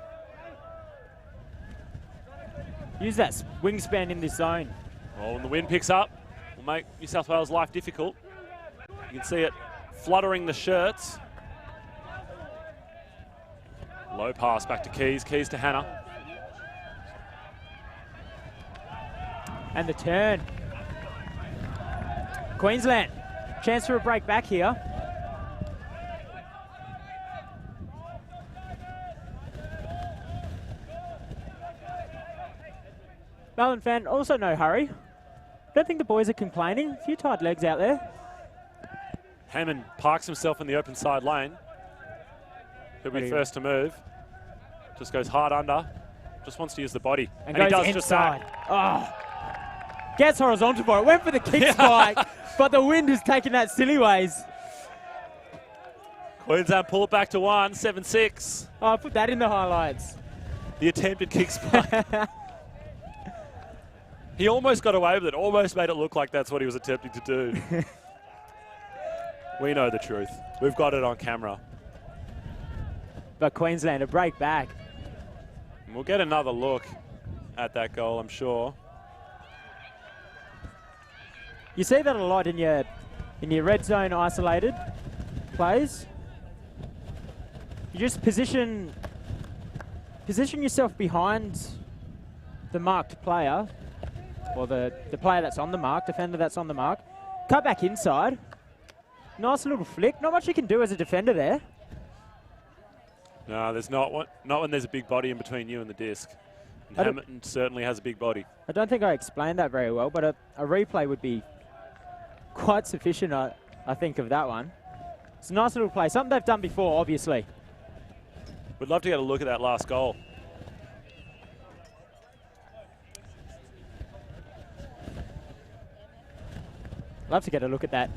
Use that wingspan in this zone. Oh, when the wind picks up, will make New South Wales' life difficult. You can see it fluttering the shirts. Low pass back to Keys, Keys to Hannah. And the turn. Queensland, chance for a break back here. Melon fan, also no hurry. Don't think the boys are complaining. A few tight legs out there. Hammond parks himself in the open side lane. He'll be first to move. Just goes hard under. Just wants to use the body. And goes he does inside. just that. Oh. Gets horizontal for it. Went for the kick spike, but the wind is taking that silly ways. Queensland pull it back to 1, 7-6. Oh, put that in the highlights. The attempted kick spike. He almost got away with it, almost made it look like that's what he was attempting to do. We know the truth. We've got it on camera. But Queensland, a break back. And we'll get another look at that goal, I'm sure. You see that a lot in your red zone isolated plays. You just position yourself behind the marked player, or the player that's on the mark, defender that's on the mark. Cut back inside. Nice little flick. Not much you can do as a defender there. No, there's not when there's a big body in between you and the disc. And Hamilton certainly has a big body. I don't think I explained that very well, but a replay would be quite sufficient, I think, of that one. It's a nice little play. Something they've done before, obviously. We'd love to get a look at that last goal. Love to get a look at that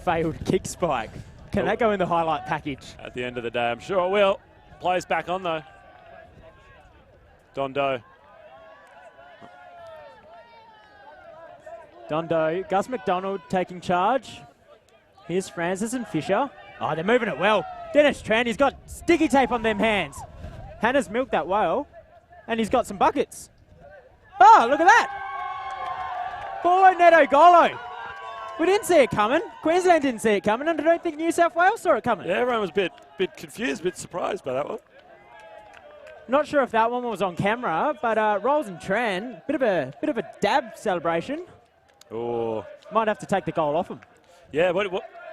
failed kick spike. Can that go in the highlight package? At the end of the day, I'm sure it will. Players back on, though. Dondo. Gus McDonald taking charge. Here's Francis and Fisher. Oh, they're moving it well. Dennis Tran, he's got sticky tape on them hands. Hannah's milked that whale, and he's got some buckets. Oh, look at that. Bolo Neto Golo. We didn't see it coming. Queensland didn't see it coming, and I don't think New South Wales saw it coming. Yeah, everyone was a bit confused, a bit surprised by that one. Not sure if that one was on camera, but Rolls and Tran, bit of a dab celebration. Oh, might have to take the goal off him. Yeah,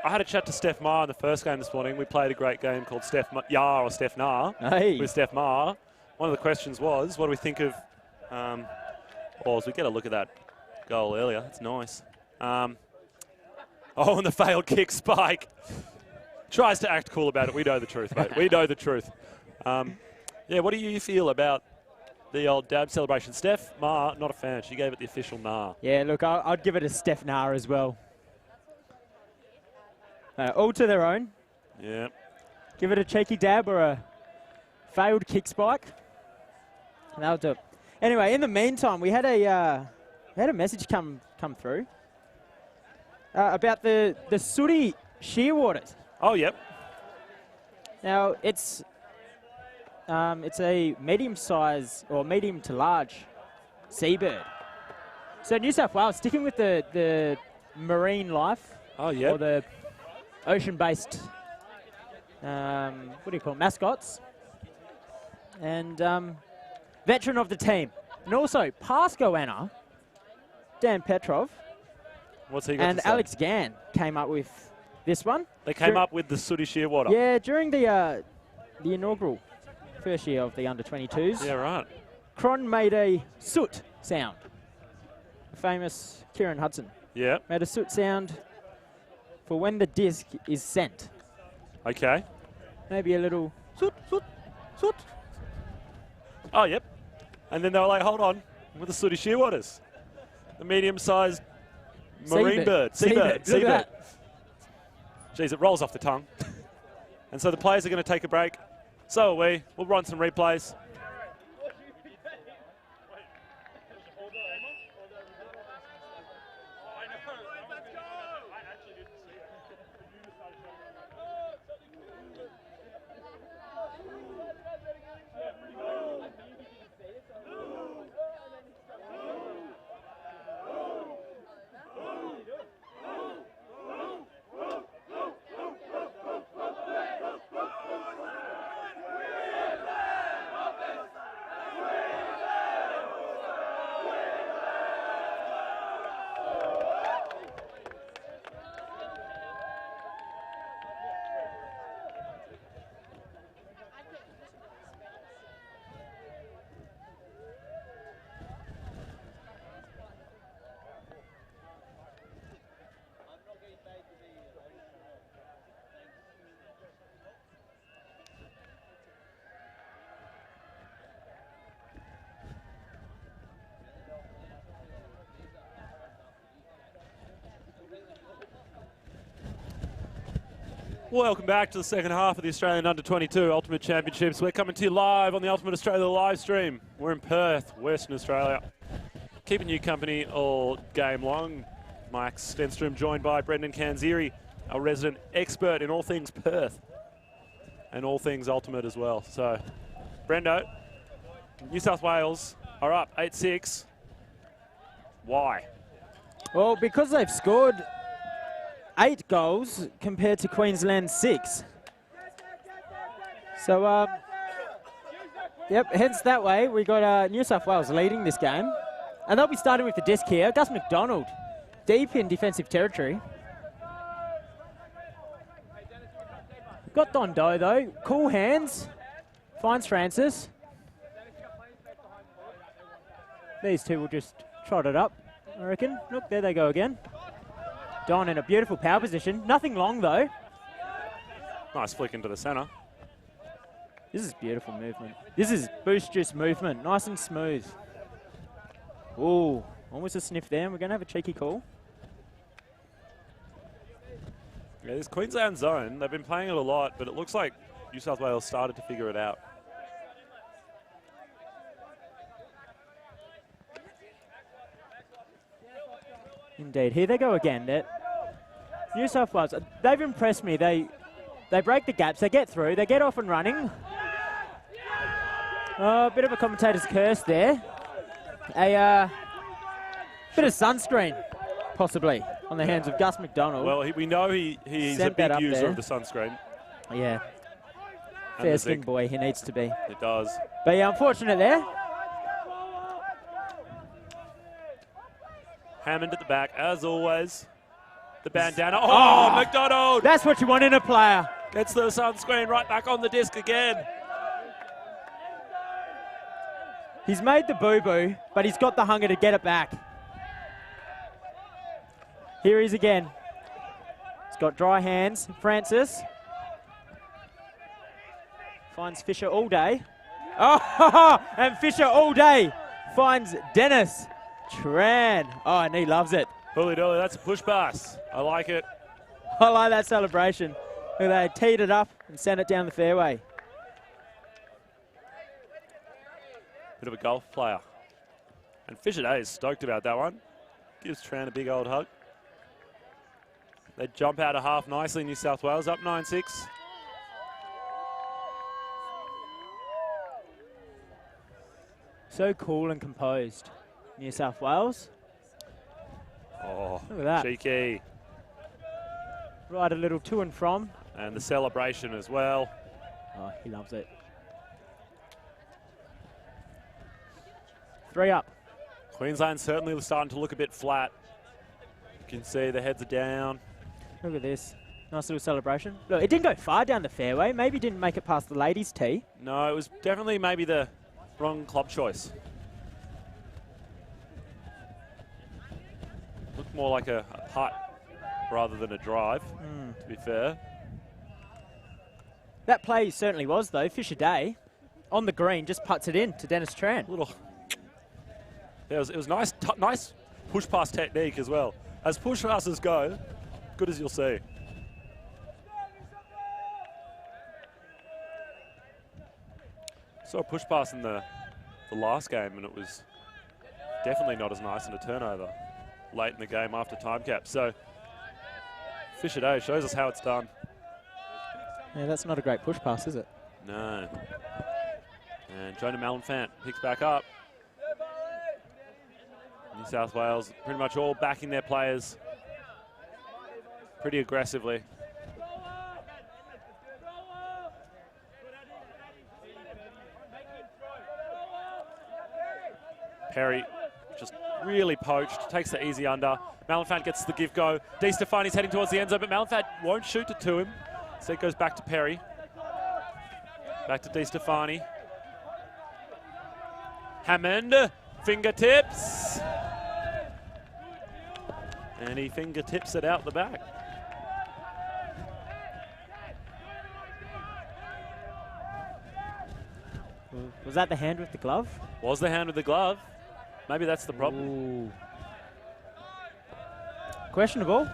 I had a chat to Steph Ma in the first game this morning. We played a great game called Steph Yar or Steph Na with Steph Ma. One of the questions was, what do we think of, as we get a look at that goal earlier, that's nice. And the failed kick spike. Tries to act cool about it. We know the truth, mate. We know the truth. Yeah, what do you feel about the old dab celebration? Steph Ma, not a fan. She gave it the official nah. Yeah, look, I'd give it a Steph Na as well. All to their own. Yeah. Give it a cheeky dab or a failed kick spike. And that'll do it. Anyway, in the meantime, we had a message come through about the sooty shearwaters. Oh, yep. Now it's a medium-size or medium to large seabird. So New South Wales sticking with the marine life. Oh, yeah. Or the ocean-based, what do you call them, mascots. And veteran of the team. And also, past goanna, Dan Petrov. What's he got and to say? Alex Gann came up with this one. They came up with the sooty shearwater. Yeah, during the inaugural first year of the under-22s. Yeah, right. Cron made a soot sound. The famous Kieran Hudson. Yeah. Made a soot sound for when the disc is sent. Okay. Maybe a little soot, soot, soot. Oh, yep. And then they were like, hold on, with the sooty shearwaters. The medium-sized marine bird. Seabird. Seabird. Jeez, it rolls off the tongue. And so the players are going to take a break. So are we. We'll run some replays. Welcome back to the second half of the Australian Under-22 Ultimate Championships. We're coming to you live on the Ultimate Australia live stream. We're in Perth, Western Australia. Keeping you company all game long. Mike Stenstrom joined by Brendan Kanziri, our resident expert in all things Perth and all things Ultimate as well. So, Brendo, New South Wales are up 8-6. Why? Well, because they've scored 8 goals compared to Queensland's 6. So, Yep, heads that way. We got New South Wales leading this game. And they'll be starting with the disc here. Gus McDonald, deep in defensive territory. Got Don Doe, though. Cool hands. Finds Francis. These two will just trot it up, I reckon. Look, there they go again. Don in a beautiful power position. Nothing long, though. Nice flick into the centre. This is beautiful movement. This is boost juice movement. Nice and smooth. Ooh, almost a sniff there. We're going to have a cheeky call. Yeah, this Queensland zone, they've been playing it a lot, but it looks like New South Wales started to figure it out. Indeed. Here they go again. New South Wales, they've impressed me. They break the gaps, they get through, they get off and running. A bit of a commentator's curse there. A bit of sunscreen, possibly, on the hands of Gus McDonald. Well, we know he's a big user of the sunscreen. Yeah. Fair-skinned boy, he needs to be. It does. But yeah, unfortunate there. Hammond at the back, as always. The bandana. Oh, McDonald! That's what you want in a player. Gets the sunscreen right back on the disc again. He's made the boo-boo, but he's got the hunger to get it back. Here he is again. He's got dry hands. Francis. Finds Fisher all day. Oh, and Fisher all day finds Dennis Tran. Oh, and he loves it. Holy dolly, that's a push pass. I like it. I like that celebration. Look, they teed it up and sent it down the fairway. Bit of a golf player. And Fisher Day is stoked about that one. Gives Tran a big old hug. They jump out of half nicely, New South Wales, up 9-6. So cool and composed, New South Wales. Oh, look at that. Cheeky. Right, a little to and from. And the celebration as well. Oh, he loves it. 3 up. Queensland certainly starting to look a bit flat. You can see the heads are down. Look at this. Nice little celebration. Look, it didn't go far down the fairway. Maybe didn't make it past the ladies' tee. No, it was definitely maybe the wrong club choice. Looked more like a putt rather than a drive, to be fair. That play certainly was, though. Fisher Day, on the green, just putts it in to Dennis Tran. Yeah, it was nice, nice push pass technique as well. As push passes go, good as you'll see. Saw a push pass in the last game, and it was definitely not as nice in a turnover late in the game after time cap. So Fisher Day shows us how it's done. Yeah, that's not a great push pass, is it? No. And Jonah Malenfant picks back up. New South Wales pretty much all backing their players pretty aggressively. Perry just really poached, takes the easy under. Malenfant gets the give go. Di Stefani's heading towards the end zone, but Malenfant won't shoot it to him. So it goes back to Perry. Back to Di Stefani. Hammond, fingertips. And he fingertips it out the back. Was that the hand with the glove? Was the hand with the glove. Maybe that's the problem. Ooh. Questionable.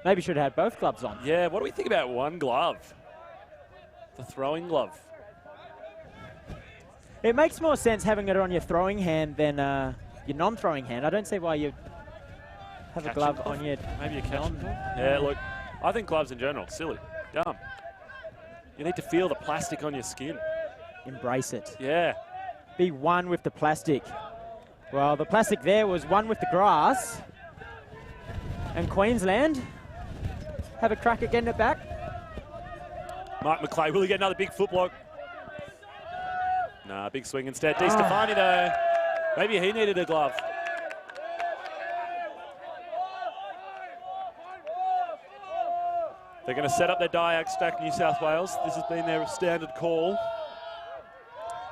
Maybe should have had both gloves on. Yeah, what do we think about one glove? The throwing glove. It makes more sense having it on your throwing hand than your non-throwing hand. I don't see why you have a glove on your maybe a catch. Yeah, look, I think gloves in general, silly, dumb. You need to feel the plastic on your skin. Embrace it. Yeah. Be one with the plastic. Well, the plastic there was one with the grass. And Queensland have a crack at getting it back. Mike McClay, will he get another big foot block? Nah, big swing instead. Di Stefani though. Maybe he needed a glove. They're going to set up their diag stack, New South Wales. This has been their standard call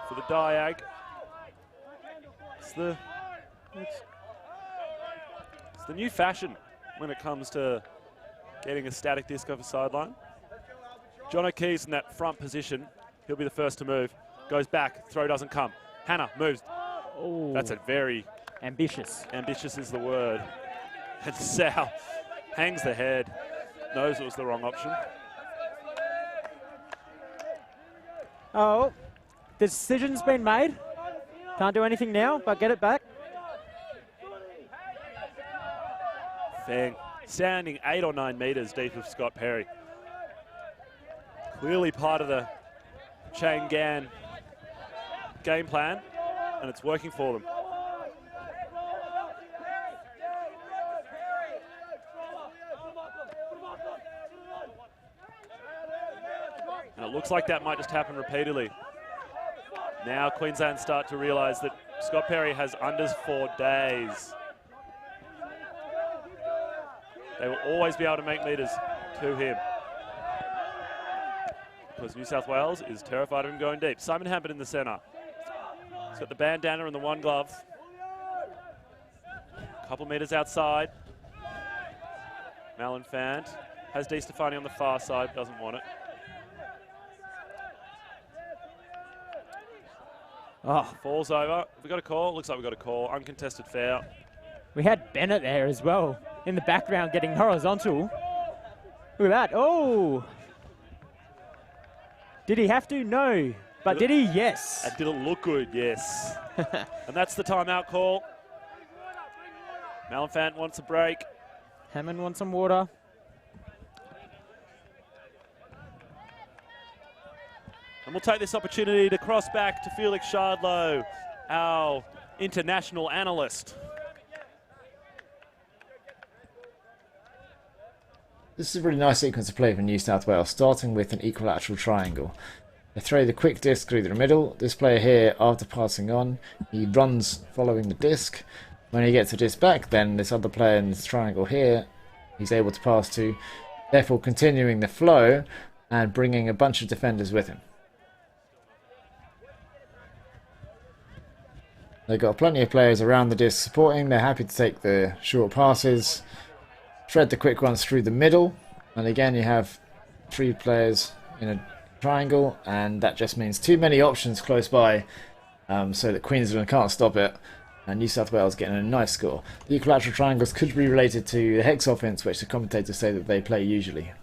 for the diag. It's the new fashion when it comes to getting a static disc off a sideline. John O'Keefe's in that front position. He'll be the first to move. Goes back, throw doesn't come. Hannah moves. Oh, That's a very... ambitious. Ambitious is the word. And Sal hangs the head. Knows it was the wrong option. Oh, the decision's been made. Can't do anything now, but get it back. Fang standing 8 or 9 metres deep of Scott Perry. Clearly part of the Chang Gan game plan, and it's working for them. And it looks like that might just happen repeatedly. Now Queensland start to realise that Scott Perry has unders for days. They will always be able to make metres to him. Because New South Wales is terrified of him going deep. Simon Hampton in the centre. He's got the bandana and the one glove. A couple metres outside. Malin Fant has Di Stefani on the far side, doesn't want it. Oh, Falls over. We got a call? Looks like we got a call. Uncontested foul. we had Bennett there as well in the background getting horizontal. Look at that. Oh. Did he have to? No. But did he? Yes. And did it look good? Yes. And that's the timeout call. Malin Fant wants a break. Hammond wants some water. And we'll take this opportunity to cross back to Felix Shardlow, our international analyst. This is a really nice sequence of play for New South Wales, starting with an equilateral triangle. They throw the quick disc through the middle. This player here, after passing on, he runs following the disc. When he gets the disc back, then this other player in this triangle here, he's able to pass to, therefore continuing the flow and bringing a bunch of defenders with him. They've got plenty of players around the disc supporting. They're happy to take the short passes, thread the quick ones through the middle, and again you have 3 players in a triangle, and that just means too many options close by, so that Queensland can't stop it, and New South Wales getting a nice score. The equilateral triangles could be related to the hex offense, which the commentators say that they play usually.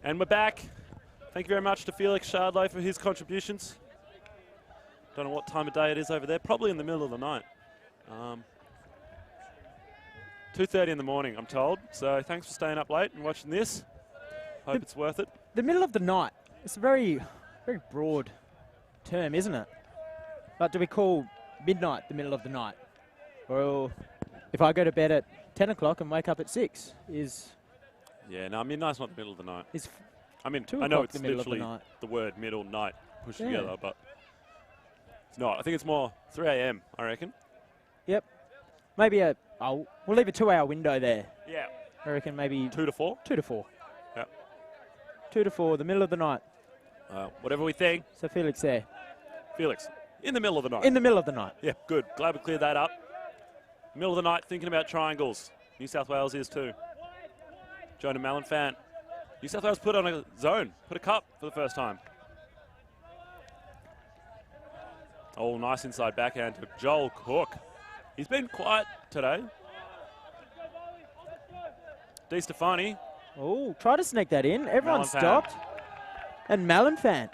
And we're back. Thank you very much to Felix Shardlow for his contributions. Don't know what time of day it is over there. Probably in the middle of the night. 2:30 in the morning, I'm told. So thanks for staying up late and watching this. Hope it's worth it. The middle of the night. It's a very, very broad term, isn't it? But do we call midnight the middle of the night? Or if I go to bed at 10 o'clock and wake up at 6, Yeah, no, midnight's not the middle of the night. is I mean, 2 I know o'clock it's the middle of the literally night? the word middle night pushed Yeah. together, but it's not. I think it's more 3 a.m., I reckon. Yep. Maybe we'll leave a 2-hour window there. Yeah. I reckon maybe 2 to 4? 2 to 4. Yep. 2 to 4, the middle of the night. Whatever we think. So Felix there. Felix, in the middle of the night. In the middle of the night. Yeah, good. Glad we cleared that up. Middle of the night, thinking about triangles. New South Wales is too. Jonah Malin Fant. New South Wales put on a zone, put a cup for the first time. Oh, nice inside backhand to Joel Cook. He's been quiet today. Di Stefani. Oh, try to sneak that in. Everyone Malin Fant. stopped. And Malin Fant.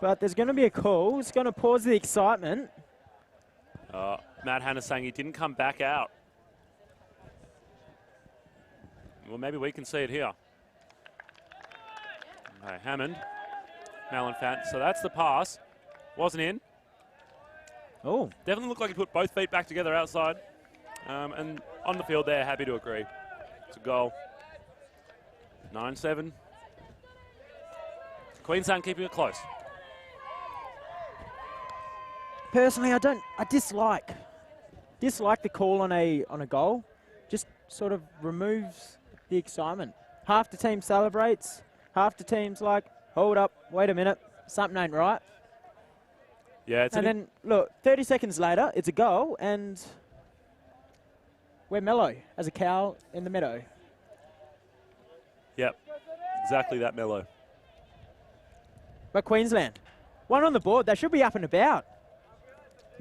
But there's going to be a call. It's going to pause the excitement. Matt Hannah saying he didn't come back out. Well, maybe we can see it here. Okay, Hammond, Malin Fant. So that's the pass. Wasn't in. Oh, Definitely looked like he put both feet back together outside. And on the field there, happy to agree. It's a goal. 9-7. Queensland keeping it close. Personally, I dislike the call on a goal. Just sort of removes the excitement. Half the team celebrates, half the team's like, hold up, wait a minute, something ain't right. Yeah, and then, look, 30 seconds later, it's a goal, and we're mellow as a cow in the meadow. Yep, exactly that mellow. But Queensland, one on the board, they should be up and about.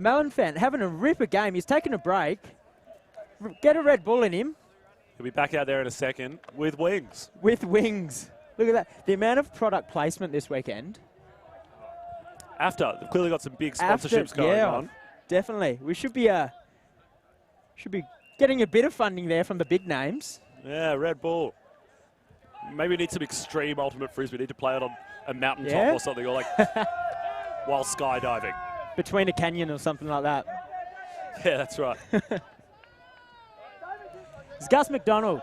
Malenfant having a ripper game. He's taking a break. Get a Red Bull in him. He'll be back out there in a second with wings. With wings. Look at that. The amount of product placement this weekend. They've clearly got some big sponsorships going on. Definitely. We should be getting a bit of funding there from the big names. Yeah, Red Bull. Maybe we need some extreme ultimate frisbee. We need to play it on a mountaintop or something, or like while skydiving. Between a canyon or something like that. Yeah, that's right. It's Gus McDonald,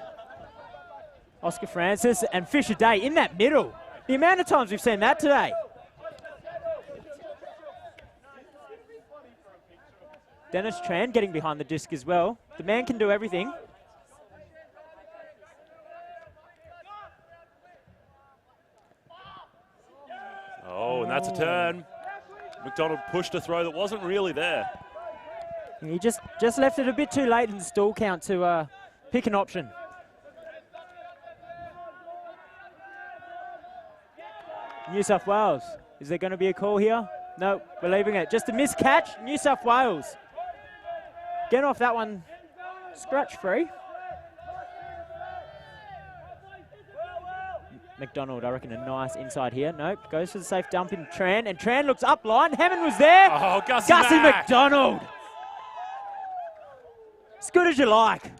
Oscar Francis, and Fisher Day in that middle. The amount of times we've seen that today. Dennis Tran getting behind the disc as well. The man can do everything. Oh, and that's a turn. McDonald pushed a throw that wasn't really there. He just left it a bit too late in the stall count to pick an option. New South Wales. Is there going to be a call here? No, we're leaving it. Just a missed catch. New South Wales. Get off that one scratch free. McDonald, I reckon, a nice inside here. Nope, goes for the safe dump in Tran, and Tran looks up line. Hammond was there. Oh, Gussie McDonald. As good as you like.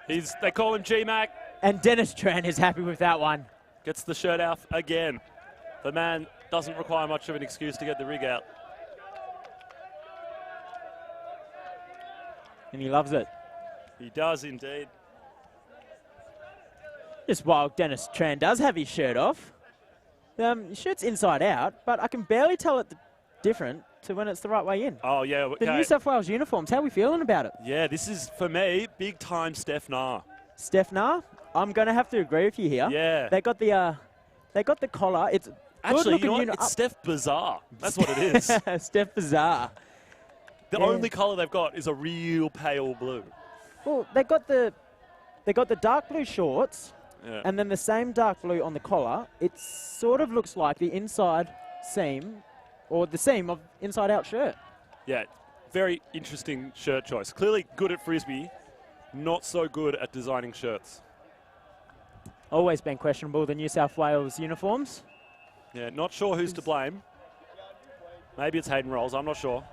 They call him G-Mac. And Dennis Tran is happy with that one. Gets the shirt out again. The man doesn't require much of an excuse to get the rig out. And he loves it. He does indeed. Just while Dennis Tran does have his shirt off. His shirt's inside out, but I can barely tell it different to when it's the right way in. Oh, yeah. Okay. The New South Wales uniforms, how are we feeling about it? Yeah, this is, for me, big time Steph Nah. Steph Nah? I'm going to have to agree with you here. Yeah. They got the collar. It's actually, you know what? It's Steph Bazaar. That's what it is. Steph Bazaar. The only colour they've got is a real pale blue. Well, they got the dark blue shorts. Yeah. And then the same dark blue on the collar. It sort of looks like the inside seam, or the seam of inside-out shirt. Yeah, very interesting shirt choice. Clearly good at Frisbee, not so good at designing shirts. Always been questionable, the New South Wales uniforms. Yeah, not sure who's to blame. Maybe it's Hayden Rolls, I'm not sure.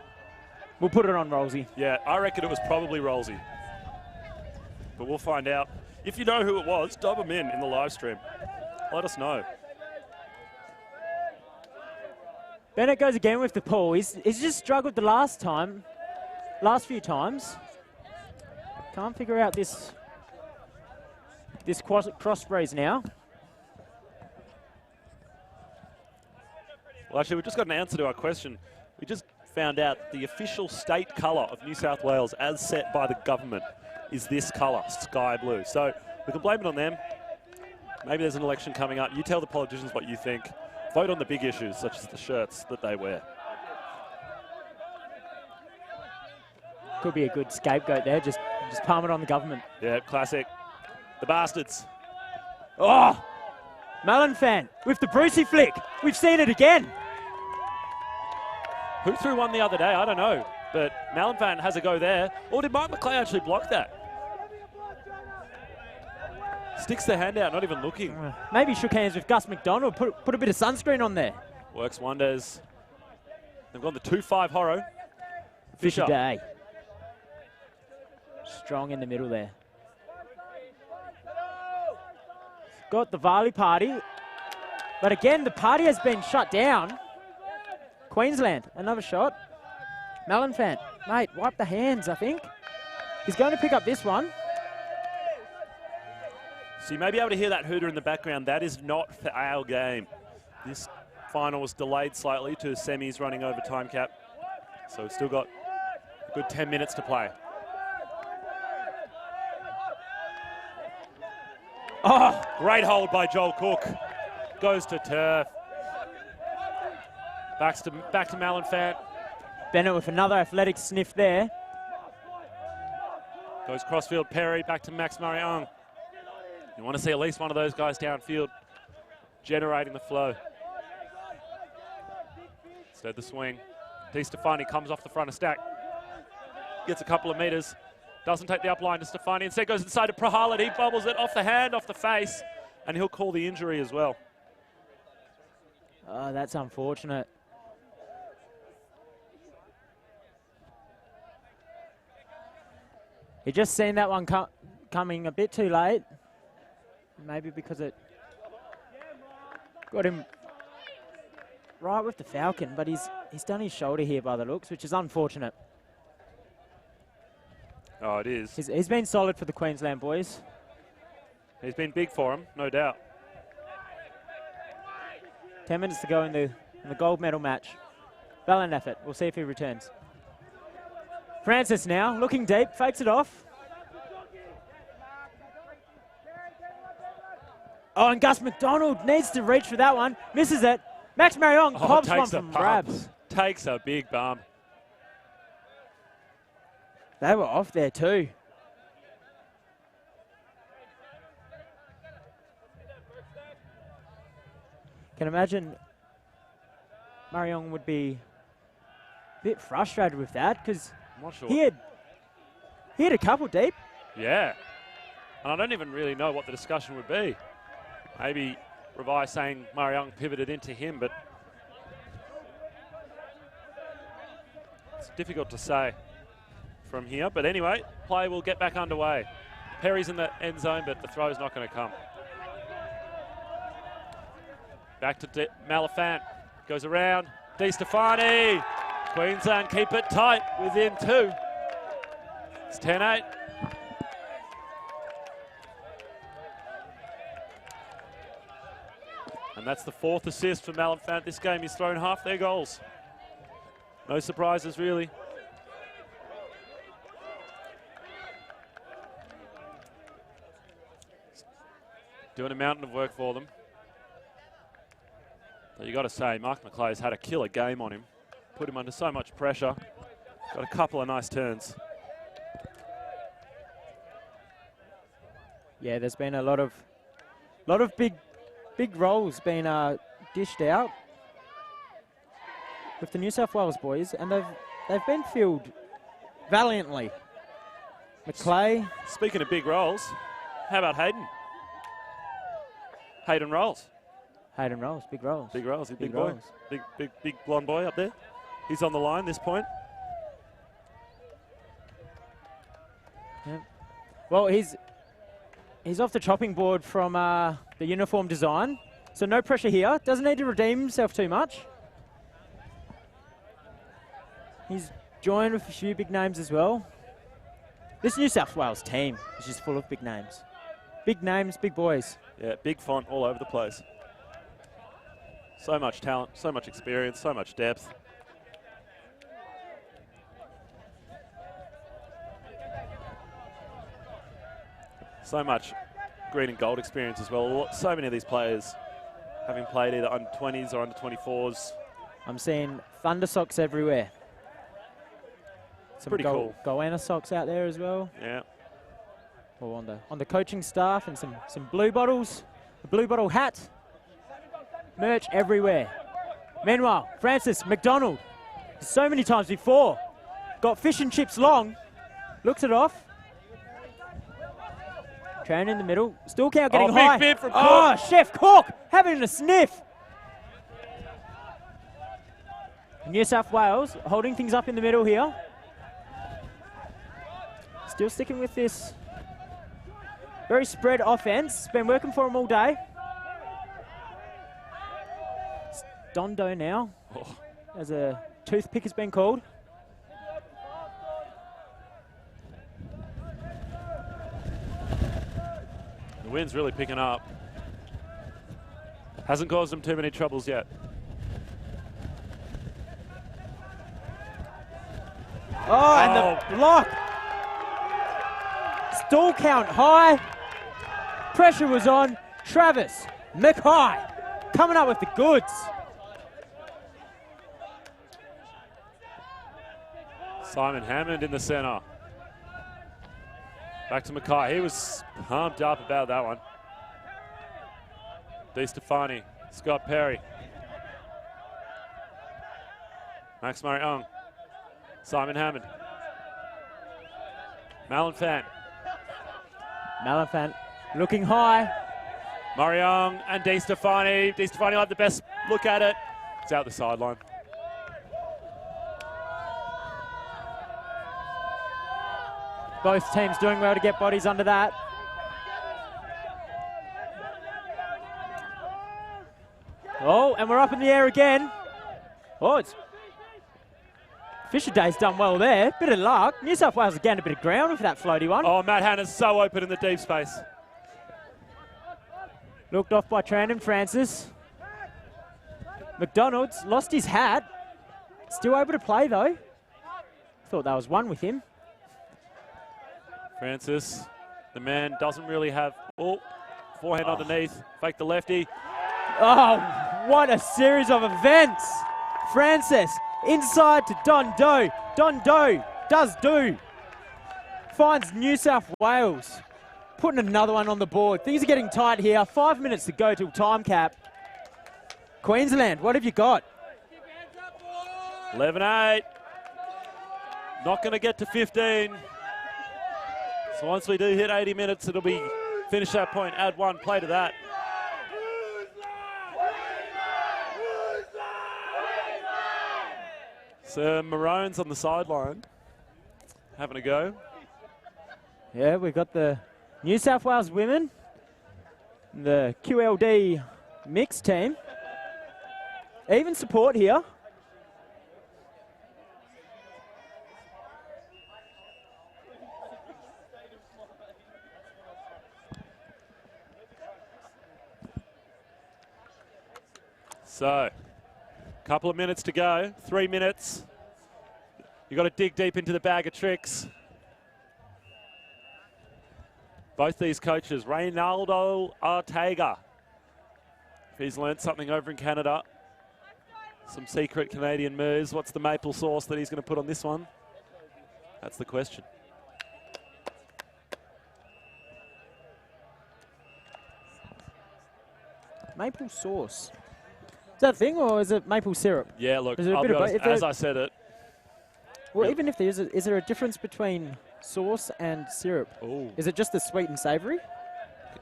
We'll put it on Rollsy. Yeah, I reckon it was probably Rollsy. But we'll find out. If you know who it was, dub them in the live stream. Let us know. Bennett goes again with the pull. He's just struggled the last few times. Can't figure out this cross breeze now. Well, actually, we've just got an answer to our question. We just found out the official state colour of New South Wales, as set by the government, is this colour, sky blue. So we can blame it on them. Maybe there's an election coming up. You tell the politicians what you think. Vote on the big issues, such as the shirts that they wear. Could be a good scapegoat there. Just palm it on the government. Yeah, classic. The bastards. Oh! Malenfant with the Brucey flick. We've seen it again. Who threw one the other day? I don't know. But Malenfant has a go there. Or did Mark McLeay actually block that? Sticks the hand out, not even looking. Maybe shook hands with Gus McDonald. Put a bit of sunscreen on there. Works wonders. They've gone the 2-5 Horo. Fisher Day. Strong in the middle there. Got the Varley party. But again, the party has been shut down. Queensland, another shot. Malenfant, mate, wipe the hands, I think. He's going to pick up this one. So you may be able to hear that hooter in the background. That is not for our game. This final was delayed slightly to semis running over time cap. So we've still got a good 10 minutes to play. Oh, great hold by Joel Cook. Goes to turf. Back to Malenfant. Bennett with another athletic sniff there. Goes crossfield Perry, back to Max Marion. You want to see at least one of those guys downfield generating the flow. Instead the swing. DeStefani comes off the front of stack. Gets a couple of meters. Doesn't take the up line to Stefani. Instead goes inside to Prahalat. He bobbles it off the hand, off the face, and he'll call the injury as well. Oh, that's unfortunate. He just seen that one coming a bit too late. Maybe because it got him right with the Falcon, but he's done his shoulder here by the looks, which is unfortunate. Oh, it is. He's been solid for the Queensland boys. He's been big for him, no doubt. 10 minutes to go in the gold medal match. Valiant effort. We'll see if he returns. Francis now, looking deep, fakes it off. Oh, and Gus McDonald needs to reach for that one. Misses it. Max Marion pops one from Brabs. Takes a big bump. They were off there too. Can imagine Marion would be a bit frustrated with that because Sure. he had a couple deep. Yeah. And I don't even really know what the discussion would be. Maybe Revi saying Marion pivoted into him, but it's difficult to say from here. But anyway, play will get back underway. Perry's in the end zone, but the throw's not going to come. Back to Malenfant. Goes around. DeStefani. Queensland keep it tight within 2. It's 10-8. And that's the 4th assist for Malenfant. This game he's thrown half their goals. No surprises really. Doing a mountain of work for them. But you got to say, Mark McClay's had a killer game on him. Put him under so much pressure. Got a couple of nice turns. Yeah, there's been a lot of big roles being dished out with the New South Wales boys, and they've been filled valiantly. McClay. Speaking of big roles, how about Hayden? Hayden Rolls. Hayden Rolls, big rolls. Big rolls, he's a big boy. rolls. Big blonde boy up there. He's on the line this point. Yep. Well, he's off the chopping board from the uniform design, so no pressure here. Doesn't need to redeem himself too much. He's joined with a few big names as well. This New South Wales team is just full of big names. Big names, big boys. Yeah, big font all over the place. So much talent, so much experience, so much depth. So much green and gold experience as well. So many of these players having played either under 20s or under 24s. I'm seeing Thunder socks everywhere. Some pretty cool. Goanna socks out there as well. Yeah. Or on the coaching staff, and some blue bottles, a blue bottle hat, merch everywhere. Meanwhile, Francis McDonald, so many times before, got fish and chips long, looks it off. Tran in the middle, still count getting high. Big bid from Cook. Oh, Chef Cook having a sniff. New South Wales holding things up in the middle here. Still sticking with this very spread offense. Been working for them all day. It's Dondo now, as a toothpick has been called. The wind's really picking up. Hasn't caused them too many troubles yet. Oh, and the block. Stall count high. Pressure was on. Travis McKay coming up with the goods. Simon Hammond in the center. Back to McKay. He was pumped up about that one. DeStefani, Scott Perry. Max Mariong. Simon Hammond. Malenfant. Malenfant looking high. Mariong and DeStefani. DeStefani will have the best look at it. It's out the sideline. Both teams doing well to get bodies under that. Oh, and we're up in the air again. Oh, it's Fisher Day's done well there. Bit of luck. New South Wales again a bit of ground with that floaty one. Oh, Matt Hanna's so open in the deep space. Looked off by Trandon Francis. McDonald's lost his hat. Still able to play though. Thought that was one with him. Francis, the man doesn't really have, forehand underneath, fake the lefty. Oh, what a series of events. Francis inside to Don Doe. Don Doe does do. Finds New South Wales. Putting another one on the board. Things are getting tight here. 5 minutes to go till time cap. Queensland, what have you got? 11-8. Not going to get to 15. So once we do hit 80 minutes, it'll be finish that point, add one, play to that. So Maroon's on the sideline, having a go. Yeah, we've got the New South Wales women, the QLD mixed team. Even support here. So, couple of minutes to go, 3 minutes. You've got to dig deep into the bag of tricks. Both these coaches, Reynaldo Ortega, if he's learnt something over in Canada, some secret Canadian moves. What's the maple sauce that he's going to put on this one? That's the question. Maple sauce. Is that a thing, or is it maple syrup? Yeah, look, Is it a I'll bit be of honest, both? as I said it. Well, Yep. even if there is there a difference between sauce and syrup? Ooh. Is it just the sweet and savoury?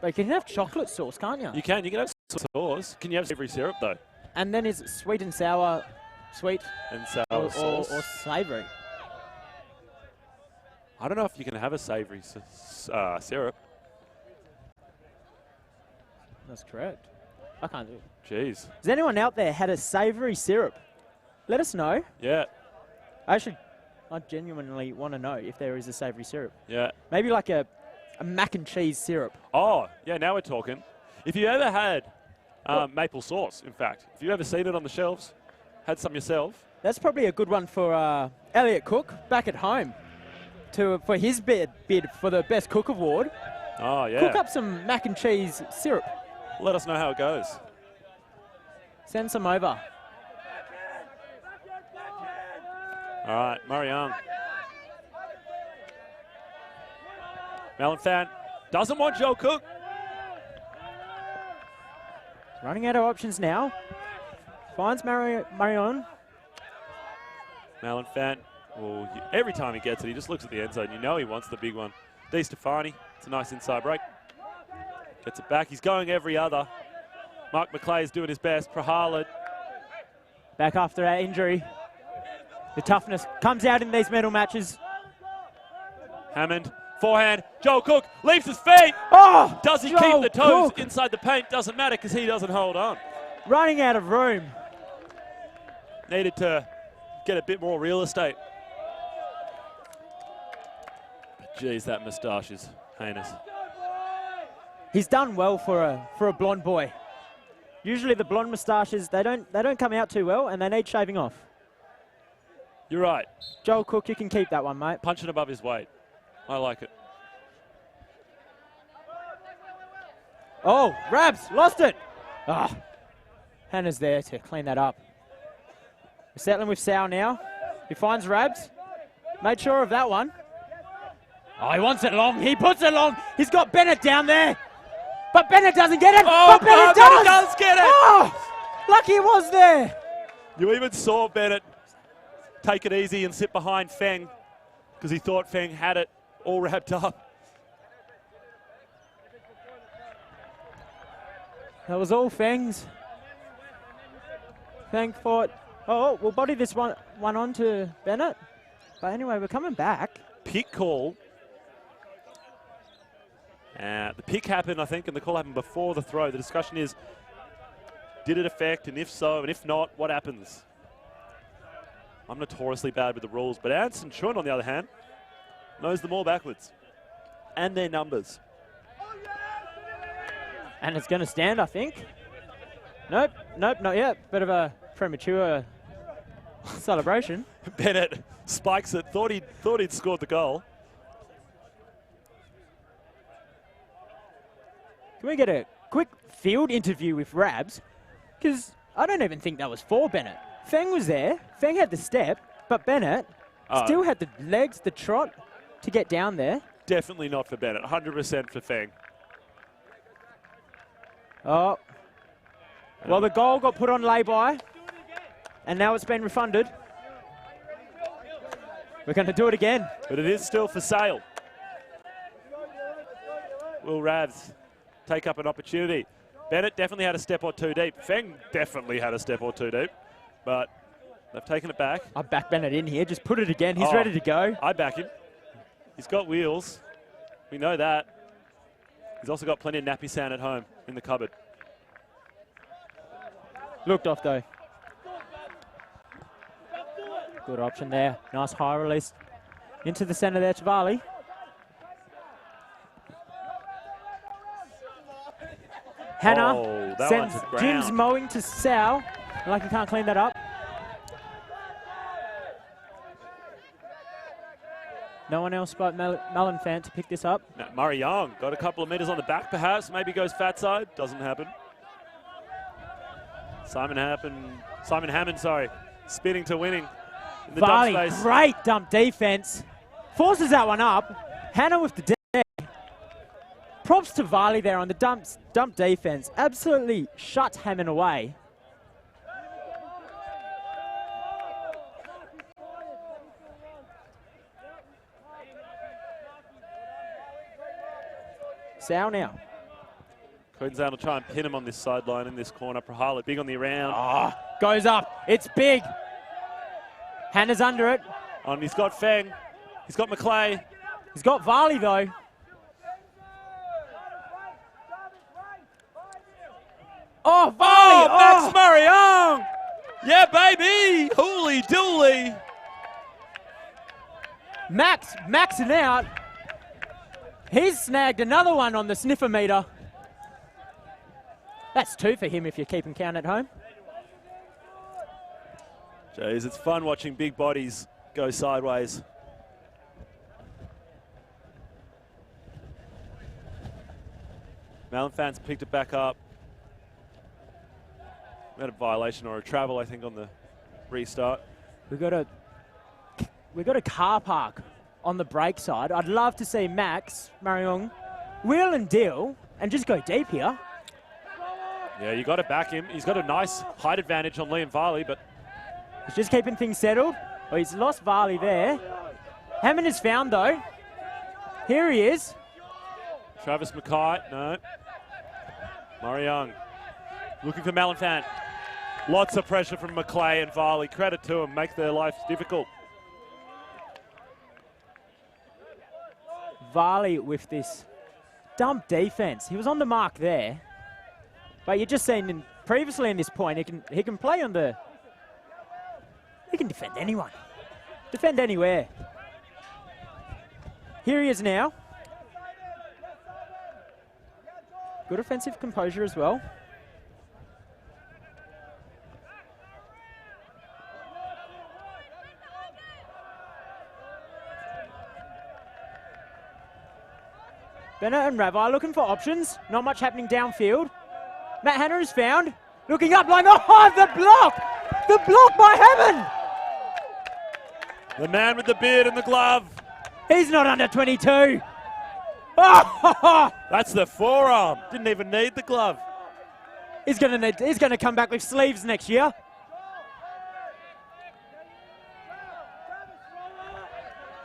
Like, you can have chocolate sauce, can't you? You can have sauce. Can you have savoury syrup though? And then is it sweet and sour, sweet And sour or sauce. savoury? I don't know if you can have a savoury syrup. That's correct. I can't do it. Jeez. Has anyone out there had a savoury syrup? Let us know. Yeah, I genuinely want to know if there is a savoury syrup. yeah. Maybe like a mac and cheese syrup. Oh, yeah, now we're talking. If you ever had maple sauce, in fact, if you ever seen it on the shelves, had some yourself. That's probably a good one for Elliot Cook back at home for his bid for the Best Cook Award. Oh, yeah. Cook up some mac and cheese syrup. Let us know how it goes. Send some over. All right, Mariang. Malenfant doesn't want Joe Cook. Running out of options now. Finds Marion. Malenfant, well, every time he gets it, he just looks at the end zone. You know he wants the big one. DeStefani, it's a nice inside break. Gets it back. He's going every other. Mark McClay is doing his best. Prahalad. Back after that injury. The toughness comes out in these medal matches. Hammond, forehand. Joel Cook leaves his feet. Oh! Does he Joel keep the toes Cook inside the paint? Doesn't matter because he doesn't hold on. running out of room. Needed to get a bit more real estate. But geez, that moustache is heinous. He's done well for a blonde boy. Usually the blonde moustaches, they don't come out too well, and they need shaving off. You're right. Joel Cook, you can keep that one, mate. Punching above his weight. I like it. Oh, Rabs, lost it. Ah, Hannah's there to clean that up. We're settling with Sal now. He finds Rabs. Made sure of that one. Oh, he wants it long. He puts it long. He's got Bennett down there. But Bennett doesn't get it. Oh, but Bennett does. Bennett does get it. Oh, lucky it was there. You even saw Bennett take it easy and sit behind Feng because he thought Feng had it all wrapped up. That was all Feng's. Feng fought. Oh, we'll body this one on to Bennett. But anyway, we're coming back. Pick call. The pick happened, I think, and the call happened before the throw. The discussion is, did it affect, and if so, and if not, what happens? I'm notoriously bad with the rules, but Anson Chun, on the other hand, knows them all backwards. And their numbers. And it's going to stand, I think. Nope, not yet. Bit of a premature celebration. Bennett spikes it, thought he'd scored the goal. Can we get a quick field interview with Rabs? Because I don't even think that was for Bennett. Feng was there. Feng had the step, but Bennett still had the legs, the trot to get down there. Definitely not for Bennett. 100% for Feng. Oh. Well, the goal got put on lay-by, and now it's been refunded. We're going to do it again. But it is still for sale. Will Rabs take up an opportunity? Bennett definitely had a step or two deep. Feng definitely had a step or two deep, but they've taken it back. I back Bennett in here. Just put it again. He's ready to go. I back him. He's got wheels. We know that. He's also got plenty of nappy sand at home in the cupboard. Looked off, though. Good option there. Nice high release into the centre there to Varley. Hannah sends Jim's mowing to Sal. Like he can't clean that up. No one else but Malenfant to pick this up. Now, Murray Young got a couple of metres on the back, perhaps. Maybe goes fat side. Doesn't happen. Simon Hammond, spinning to winning in the Varley, dump space. great dump defense. Forces that one up. Hannah with the deck. Props to Varley there on the dump defense. Absolutely shut Hammond away. Sal now. Queensland will try and pin him on this sideline in this corner. Prahala big on the around. Oh, goes up. It's big. Hannah's under it. And he's got Feng. He's got McClay. He's got Varley, though. Oh, Varley! Max Murray Young! Yeah, baby! Hooly dooly! Max maxing out. He's snagged another one on the sniffer meter. That's 2 for him if you're keeping count at home. Jeez, it's fun watching big bodies go sideways. Malenfant's picked it back up. We had a violation or a travel, I think, on the restart. We've got a car park on the break side. I'd love to see Max Mariong wheel and deal and just go deep here. Yeah, you got to back him. He's got a nice height advantage on Liam Varley, but he's just keeping things settled. Oh, he's lost Varley there. Hammond is found, though. Here he is. Travis Mackay, no. Murray Young looking for Malenfant. Lots of pressure from McClay and Varley. Credit to them, make their life difficult. Varley with this dump defense. He was on the mark there. But you're just seeing previously in this point, he can play on the... He can defend anyone. Defend anywhere. Here he is now. Good offensive composure as well. Bennett and Ravi looking for options. Not much happening downfield. Matt Hanna is found. Looking up line. Oh, the block! The block by Hammond! The man with the beard and the glove. He's not under 22. Oh, That's the forearm. Didn't even need the glove. he's gonna come back with sleeves next year.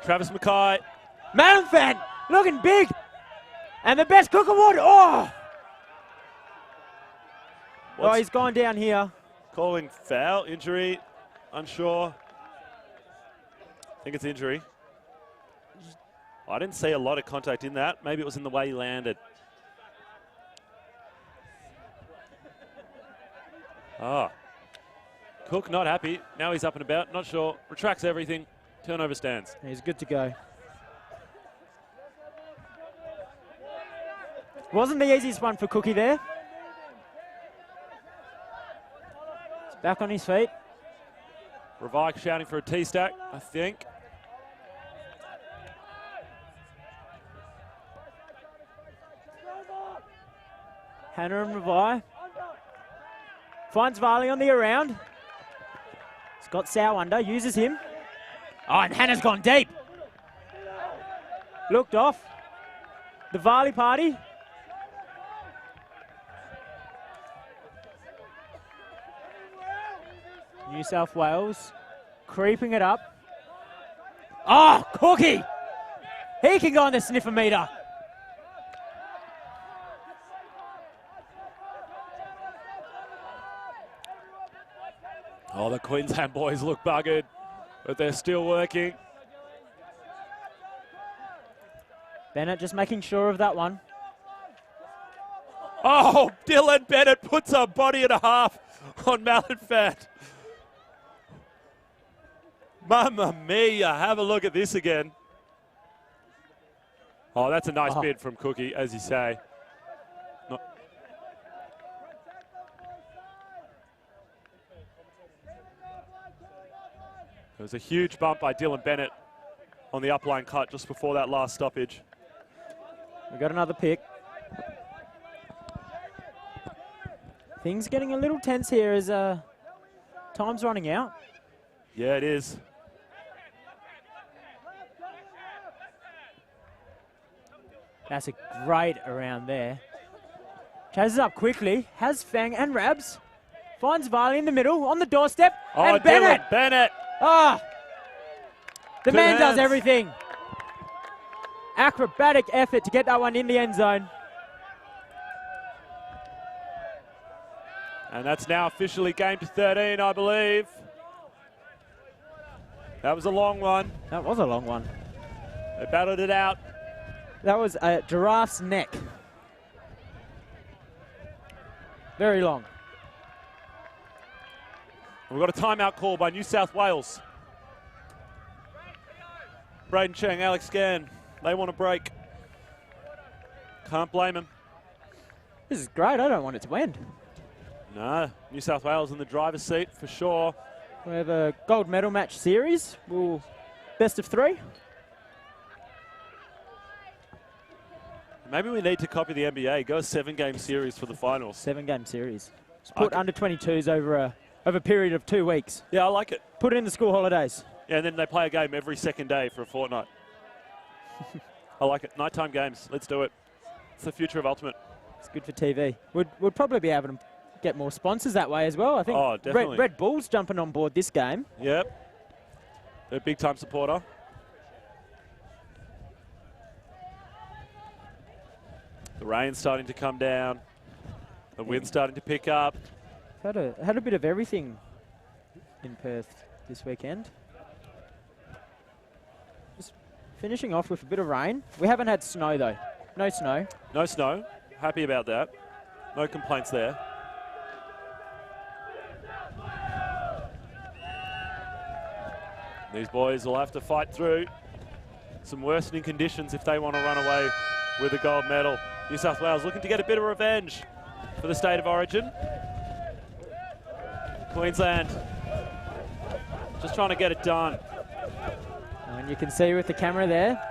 Travis Mackay. Manfan looking big. And the best cook award. Oh! Oh, he's gone down here. Calling foul, injury, unsure. I think it's injury. I didn't see a lot of contact in that. Maybe it was in the way he landed. Ah. Cook not happy. Now he's up and about. Not sure. Retracts everything. Turnover stands. He's good to go. Wasn't the easiest one for Cookie there. He's back on his feet. Ravike shouting for a T-stack, I think. Hannah and Ravi. Finds Varley on the around. He's got Sow under, uses him. Oh, and Hannah's gone deep. Looked off. The Varley party. New South Wales creeping it up. Oh, Cookie! He can go on the sniffer meter. Oh, the Queensland boys look buggered, but they're still working. Bennett just making sure of that one. Oh, Dylan Bennett puts a body and a half on Malinfant. Mamma mia, have a look at this again. Oh, that's a nice bid from Cookie, as you say. There was a huge bump by Dylan Bennett on the upline cut just before that last stoppage. We got another pick. Things getting a little tense here as time's running out. Yeah, it is. That's a great around there. Chases up quickly, has Fang and Rabs. Finds Varley in the middle, on the doorstep, and Bennett! Dylan Bennett! Ah! The Good man does hands. everything. Acrobatic effort to get that one in the end zone. And that's now officially game to 13, I believe. That was a long one. That was a long one. They battled it out. That was a giraffe's neck. Very long. We've got a timeout call by New South Wales. Braden Cheng, Alex Gann, they want a break. Can't blame them. This is great. I don't want it to end. No, New South Wales in the driver's seat for sure. We have a gold medal match series. We'll best of 3. Maybe we need to copy the NBA. Go a 7-game series for the finals. 7-game series. Just put under 22s over a period of 2 weeks. Yeah, I like it. Put it in the school holidays. Yeah, and then they play a game every second day for a fortnight. I like it. Nighttime games. Let's do it. It's the future of Ultimate. It's good for TV. We'd probably be able to get more sponsors that way as well. I think definitely. Red Bull's jumping on board this game. Yep. They're a big-time supporter. The rain's starting to come down. The wind's starting to pick up. Had a bit of everything in Perth this weekend. Just finishing off with a bit of rain. We haven't had snow though. No snow. No snow. Happy about that. No complaints there. These boys will have to fight through some worsening conditions if they want to run away with the gold medal. New South Wales looking to get a bit of revenge for the State of Origin. Queensland just trying to get it done. And you can see with the camera there,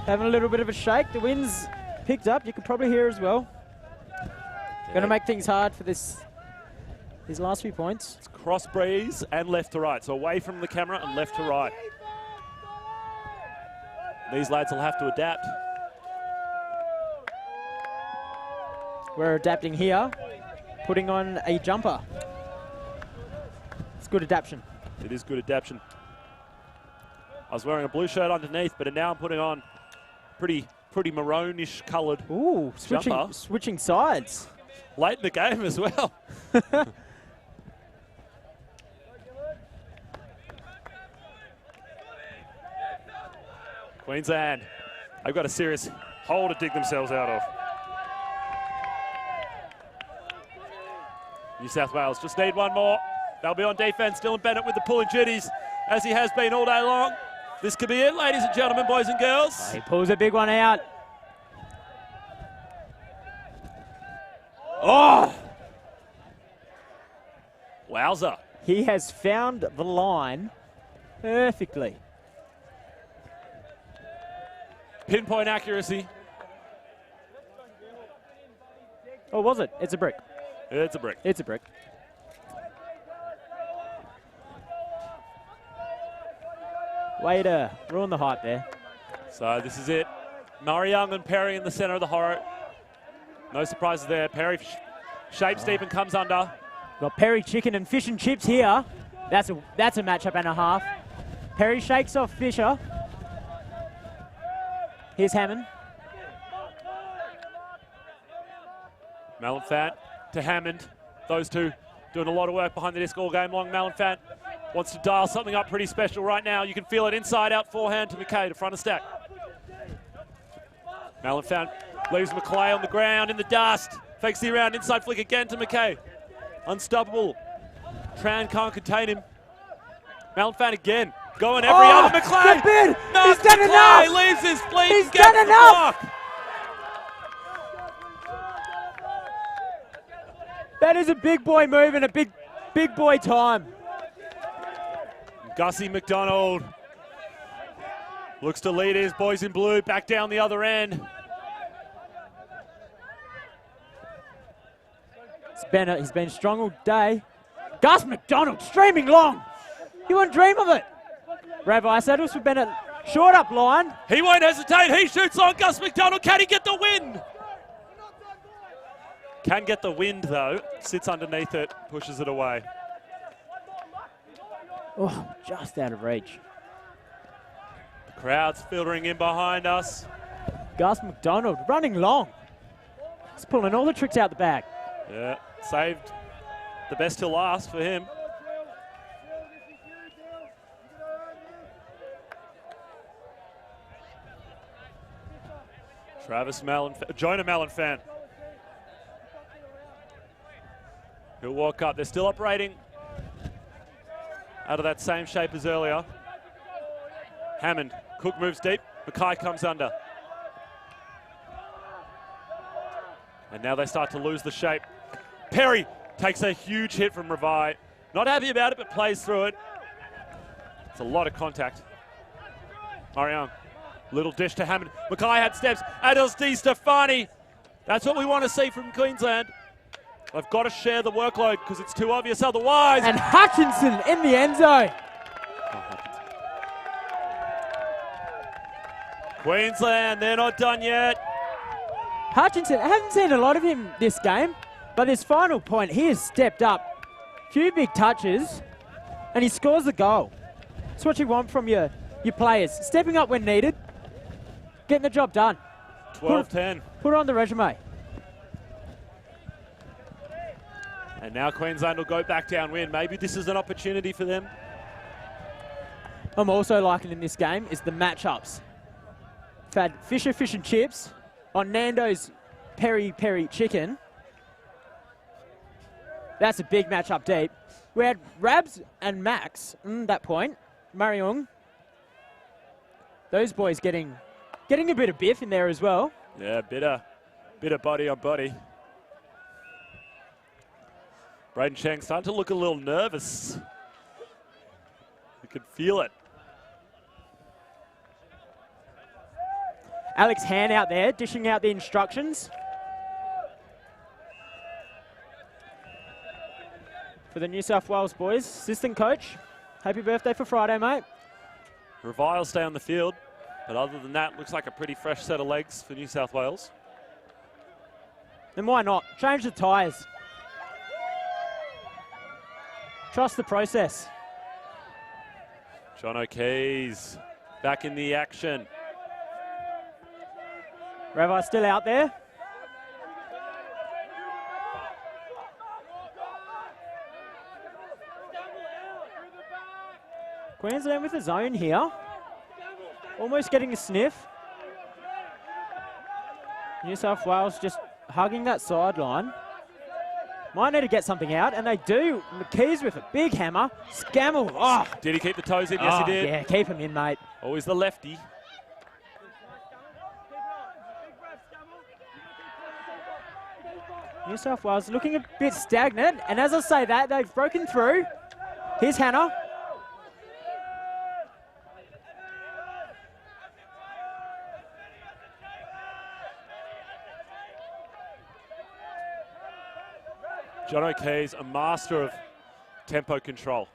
having a little bit of a shake. The wind's picked up. You can probably hear as well. Going to make things hard for these last few points. It's cross breeze and left to right, so away from the camera and left to right. These lads will have to adapt. We're adapting here, putting on a jumper. It's good adaptation. It is good adaptation. I was wearing a blue shirt underneath, but now I'm putting on pretty maroonish coloured jumper. Switching sides. Late in the game as well. Queensland, they've got a serious hole to dig themselves out of. New South Wales just need one more. They'll be on defence. Dylan Bennett with the pulling duties, as he has been all day long. This could be it, ladies and gentlemen, boys and girls. He pulls a big one out. Oh! Wowza. He has found the line perfectly. Pinpoint accuracy. Oh, was it? It's a brick. It's a brick. It's a brick. Way to ruin the hype there. So this is it. Murray Young and Perry in the centre of the horror. No surprises there. Perry shapes deep and comes under. Got Perry chicken and fish and chips here. That's a matchup and a half. Perry shakes off Fisher. Here's Hammond. Malenfant to Hammond. Those two doing a lot of work behind the disc all game long. Malenfant wants to dial something up pretty special right now. You can feel it inside out forehand to McKay to front of stack. Malenfant leaves McClay on the ground in the dust. Fakes the around inside flick again to McKay. Unstoppable. Tran can't contain him. Malenfant again. Going every other McClay. He's done McClay enough. leaves his fleet. He's done enough. That is a big boy move and a big boy time. Gussie McDonald looks to lead his boys in blue back down the other end. He's been strong all day. Gus McDonald streaming long. You wouldn't dream of it. Ravi settles for Bennett. Short up line. He won't hesitate. He shoots on Gus McDonald. Can he get the win? Can get the wind though. Sits underneath it, pushes it away. Oh, just out of reach. The crowd's filtering in behind us. Gus McDonald running long. He's pulling all the tricks out the bag. Yeah, saved the best till last for him. Jonah Malenfant. He'll walk up. They're still operating out of that same shape as earlier. Hammond. Cook moves deep. Mackay comes under. And now they start to lose the shape. Perry takes a huge hit from Revi. Not happy about it, but plays through it. It's a lot of contact. Marion. Little dish to Hammond. Mackay had steps. Adels Di Stefani. That's what we want to see from Queensland. They've got to share the workload because it's too obvious otherwise. And Hutchinson in the end zone. Queensland, they're not done yet. Hutchinson, I haven't seen a lot of him this game, but this final point, he has stepped up. Few big touches, and he scores the goal. That's what you want from your players. Stepping up when needed, getting the job done. 12-10. Put it on the resume. And now Queensland will go back downwind. Maybe this is an opportunity for them. I'm also liking in this game is the matchups. We've had Fisher Fish and Chips on Nando's Peri Peri Chicken. That's a big matchup deep. We had Rabs and Max that point. Mariung. Those boys getting getting a bit of biff in there as well. Yeah, bit of body on body. Braden Cheng starting to look a little nervous. You can feel it. Alex Han out there, dishing out the instructions. For the New South Wales boys, assistant coach. Happy birthday for Friday, mate. Revile will stay on the field, but other than that, looks like a pretty fresh set of legs for New South Wales. Then why not? Change the tyres. Trust the process. John O'Keefe back in the action. Revi still out there. Queensland with a zone here. Almost getting a sniff. New South Wales just hugging that sideline. Might need to get something out, and they do. McKees with a big hammer. Scammell. Oh. Did he keep the toes in? Yes, he did. Yeah, keep him in, mate. Always the lefty. New South Wales looking a bit stagnant, and as I say that, they've broken through. Here's Hannah. John O'Keefe, a master of tempo control.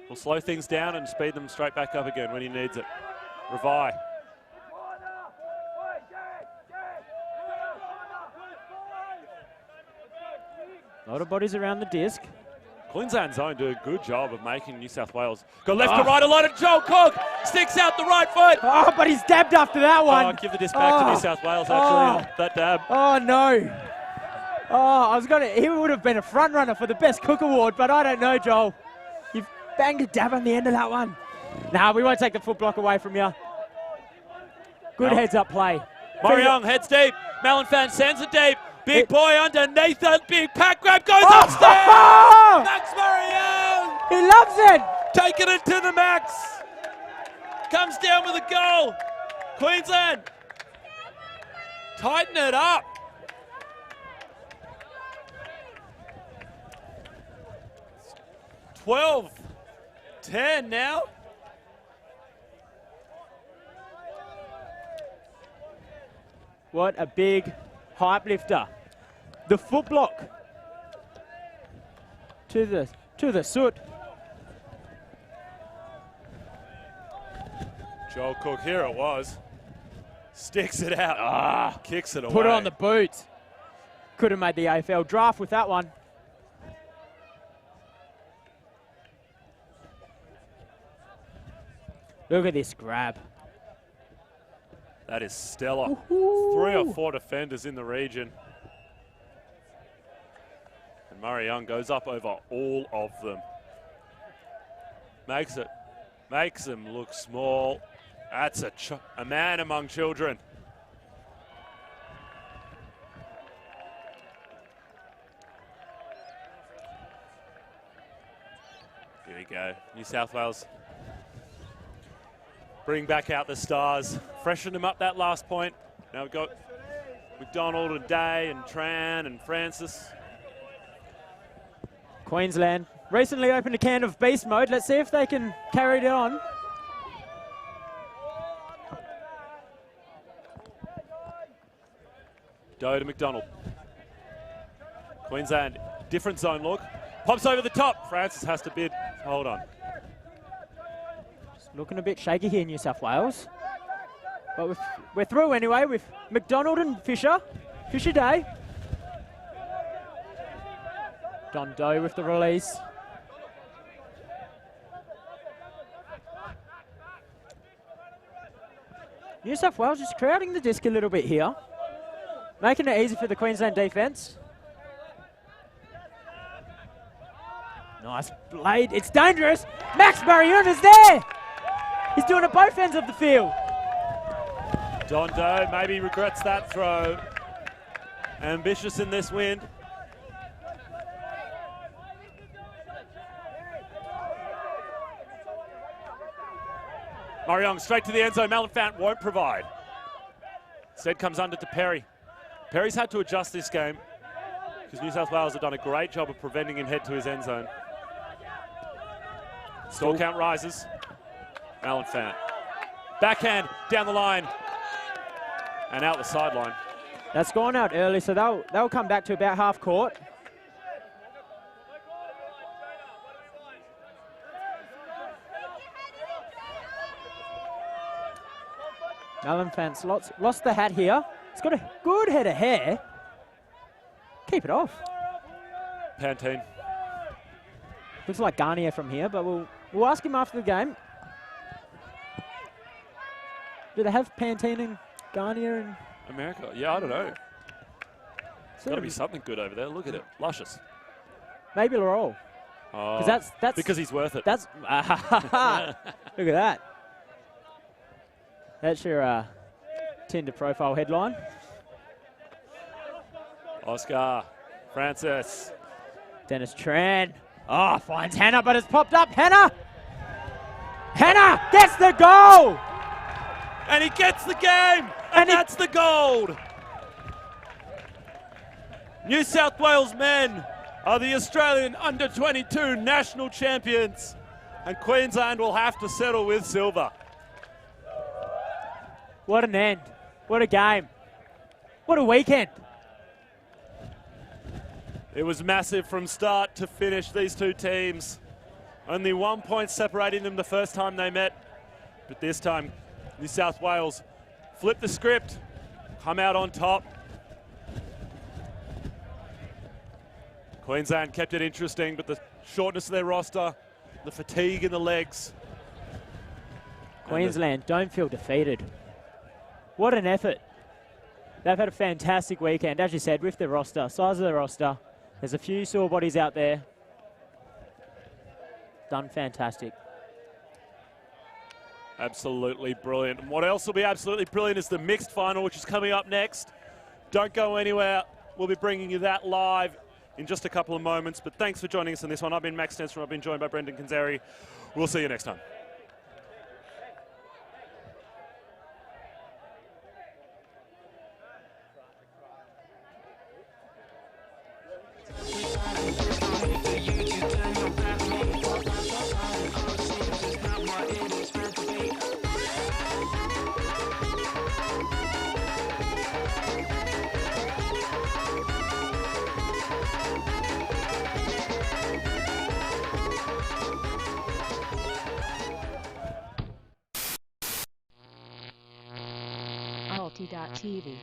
Will slow things down and speed them straight back up again when he needs it. Revi. A lot of bodies around the disc. Queensland zone do a good job of making New South Wales go left to right a lot, and Joel Cook sticks out the right foot. Oh, but he's dabbed after that one. Oh, give the disc back to New South Wales, actually, that dab. Oh, no. Oh, he would have been a front runner for the Best Cook Award, but I don't know, Joel. You've banged a dab on the end of that one. Nah, we won't take the foot block away from you. Good heads-up play. Marion heads deep. Malenfant sends it deep. Big boy underneath it. Big pack grab goes upstairs. Max Marion. He loves it. Taking it to the max. Comes down with a goal. Queensland. Tighten it up. It's 12-10 now. What a big hype lifter. The foot block to the soot. Joel Cook, here it was. Sticks it out. Kicks it away. Put it on the boot. Could have made the AFL draft with that one. Look at this grab. That is stellar. 3 or 4 defenders in the region. And Murray Young goes up over all of them. Makes them look small. That's a man among children. Here we go. New South Wales bring back out the stars, freshen them up that last point. Now we've got McDonald and Day and Tran and Francis. Queensland recently opened a can of beast mode. Let's see if they can carry it on. Doe to McDonald. Queensland, different zone look. Pops over the top. Francis has to bid. Hold on. Looking a bit shaky here, New South Wales. But we're through anyway with McDonald and Fisher. Fisher Day. Don Doe with the release. New South Wales just crowding the disc a little bit here. Making it easy for the Queensland defence. Nice blade. It's dangerous. Max Marion is there. He's doing it both ends of the field. Don Doe maybe regrets that throw. Ambitious in this wind. Marion straight to the end zone. Malenfant won't provide. Instead comes under to Perry. Perry's had to adjust this game because New South Wales have done a great job of preventing him head to his end zone. Stall count rises. Alan Fant. Backhand down the line and out the sideline. That's gone out early, so they'll come back to about half court. Alan Fant's lost the hat here. He's got a good head of hair. Keep it off. Pantene. Looks like Garnier from here, but we'll ask him after the game. Do they have Pantene and Garnier in America? Yeah, I don't know. It's got to be something good over there. Look at it. Luscious. Maybe Laurel. Oh, that's because he's worth it. That's look at that. That's your Tinder profile headline. Oscar. Francis. Dennis Tran. Oh, finds Hannah, but it's popped up. Hannah! Hannah gets the goal! And he gets the game! And that's the gold! New South Wales men are the Australian under-22 national champions. And Queensland will have to settle with silver. What an end. What a game. What a weekend. It was massive from start to finish, these two teams. Only 1 point separating them the first time they met. But this time, New South Wales flipped the script, come out on top. Queensland kept it interesting, but the shortness of their roster, the fatigue in the legs. Queensland don't feel defeated. What an effort. They've had a fantastic weekend, as you said, with the roster, size of the roster. There's a few sore bodies out there. Done fantastic. Absolutely brilliant. And what else will be absolutely brilliant is the mixed final, which is coming up next. Don't go anywhere. We'll be bringing you that live in just a couple of moments. But thanks for joining us on this one. I've been Max Stenstrom. I've been joined by Brendan Kanzeri. We'll see you next time. TV.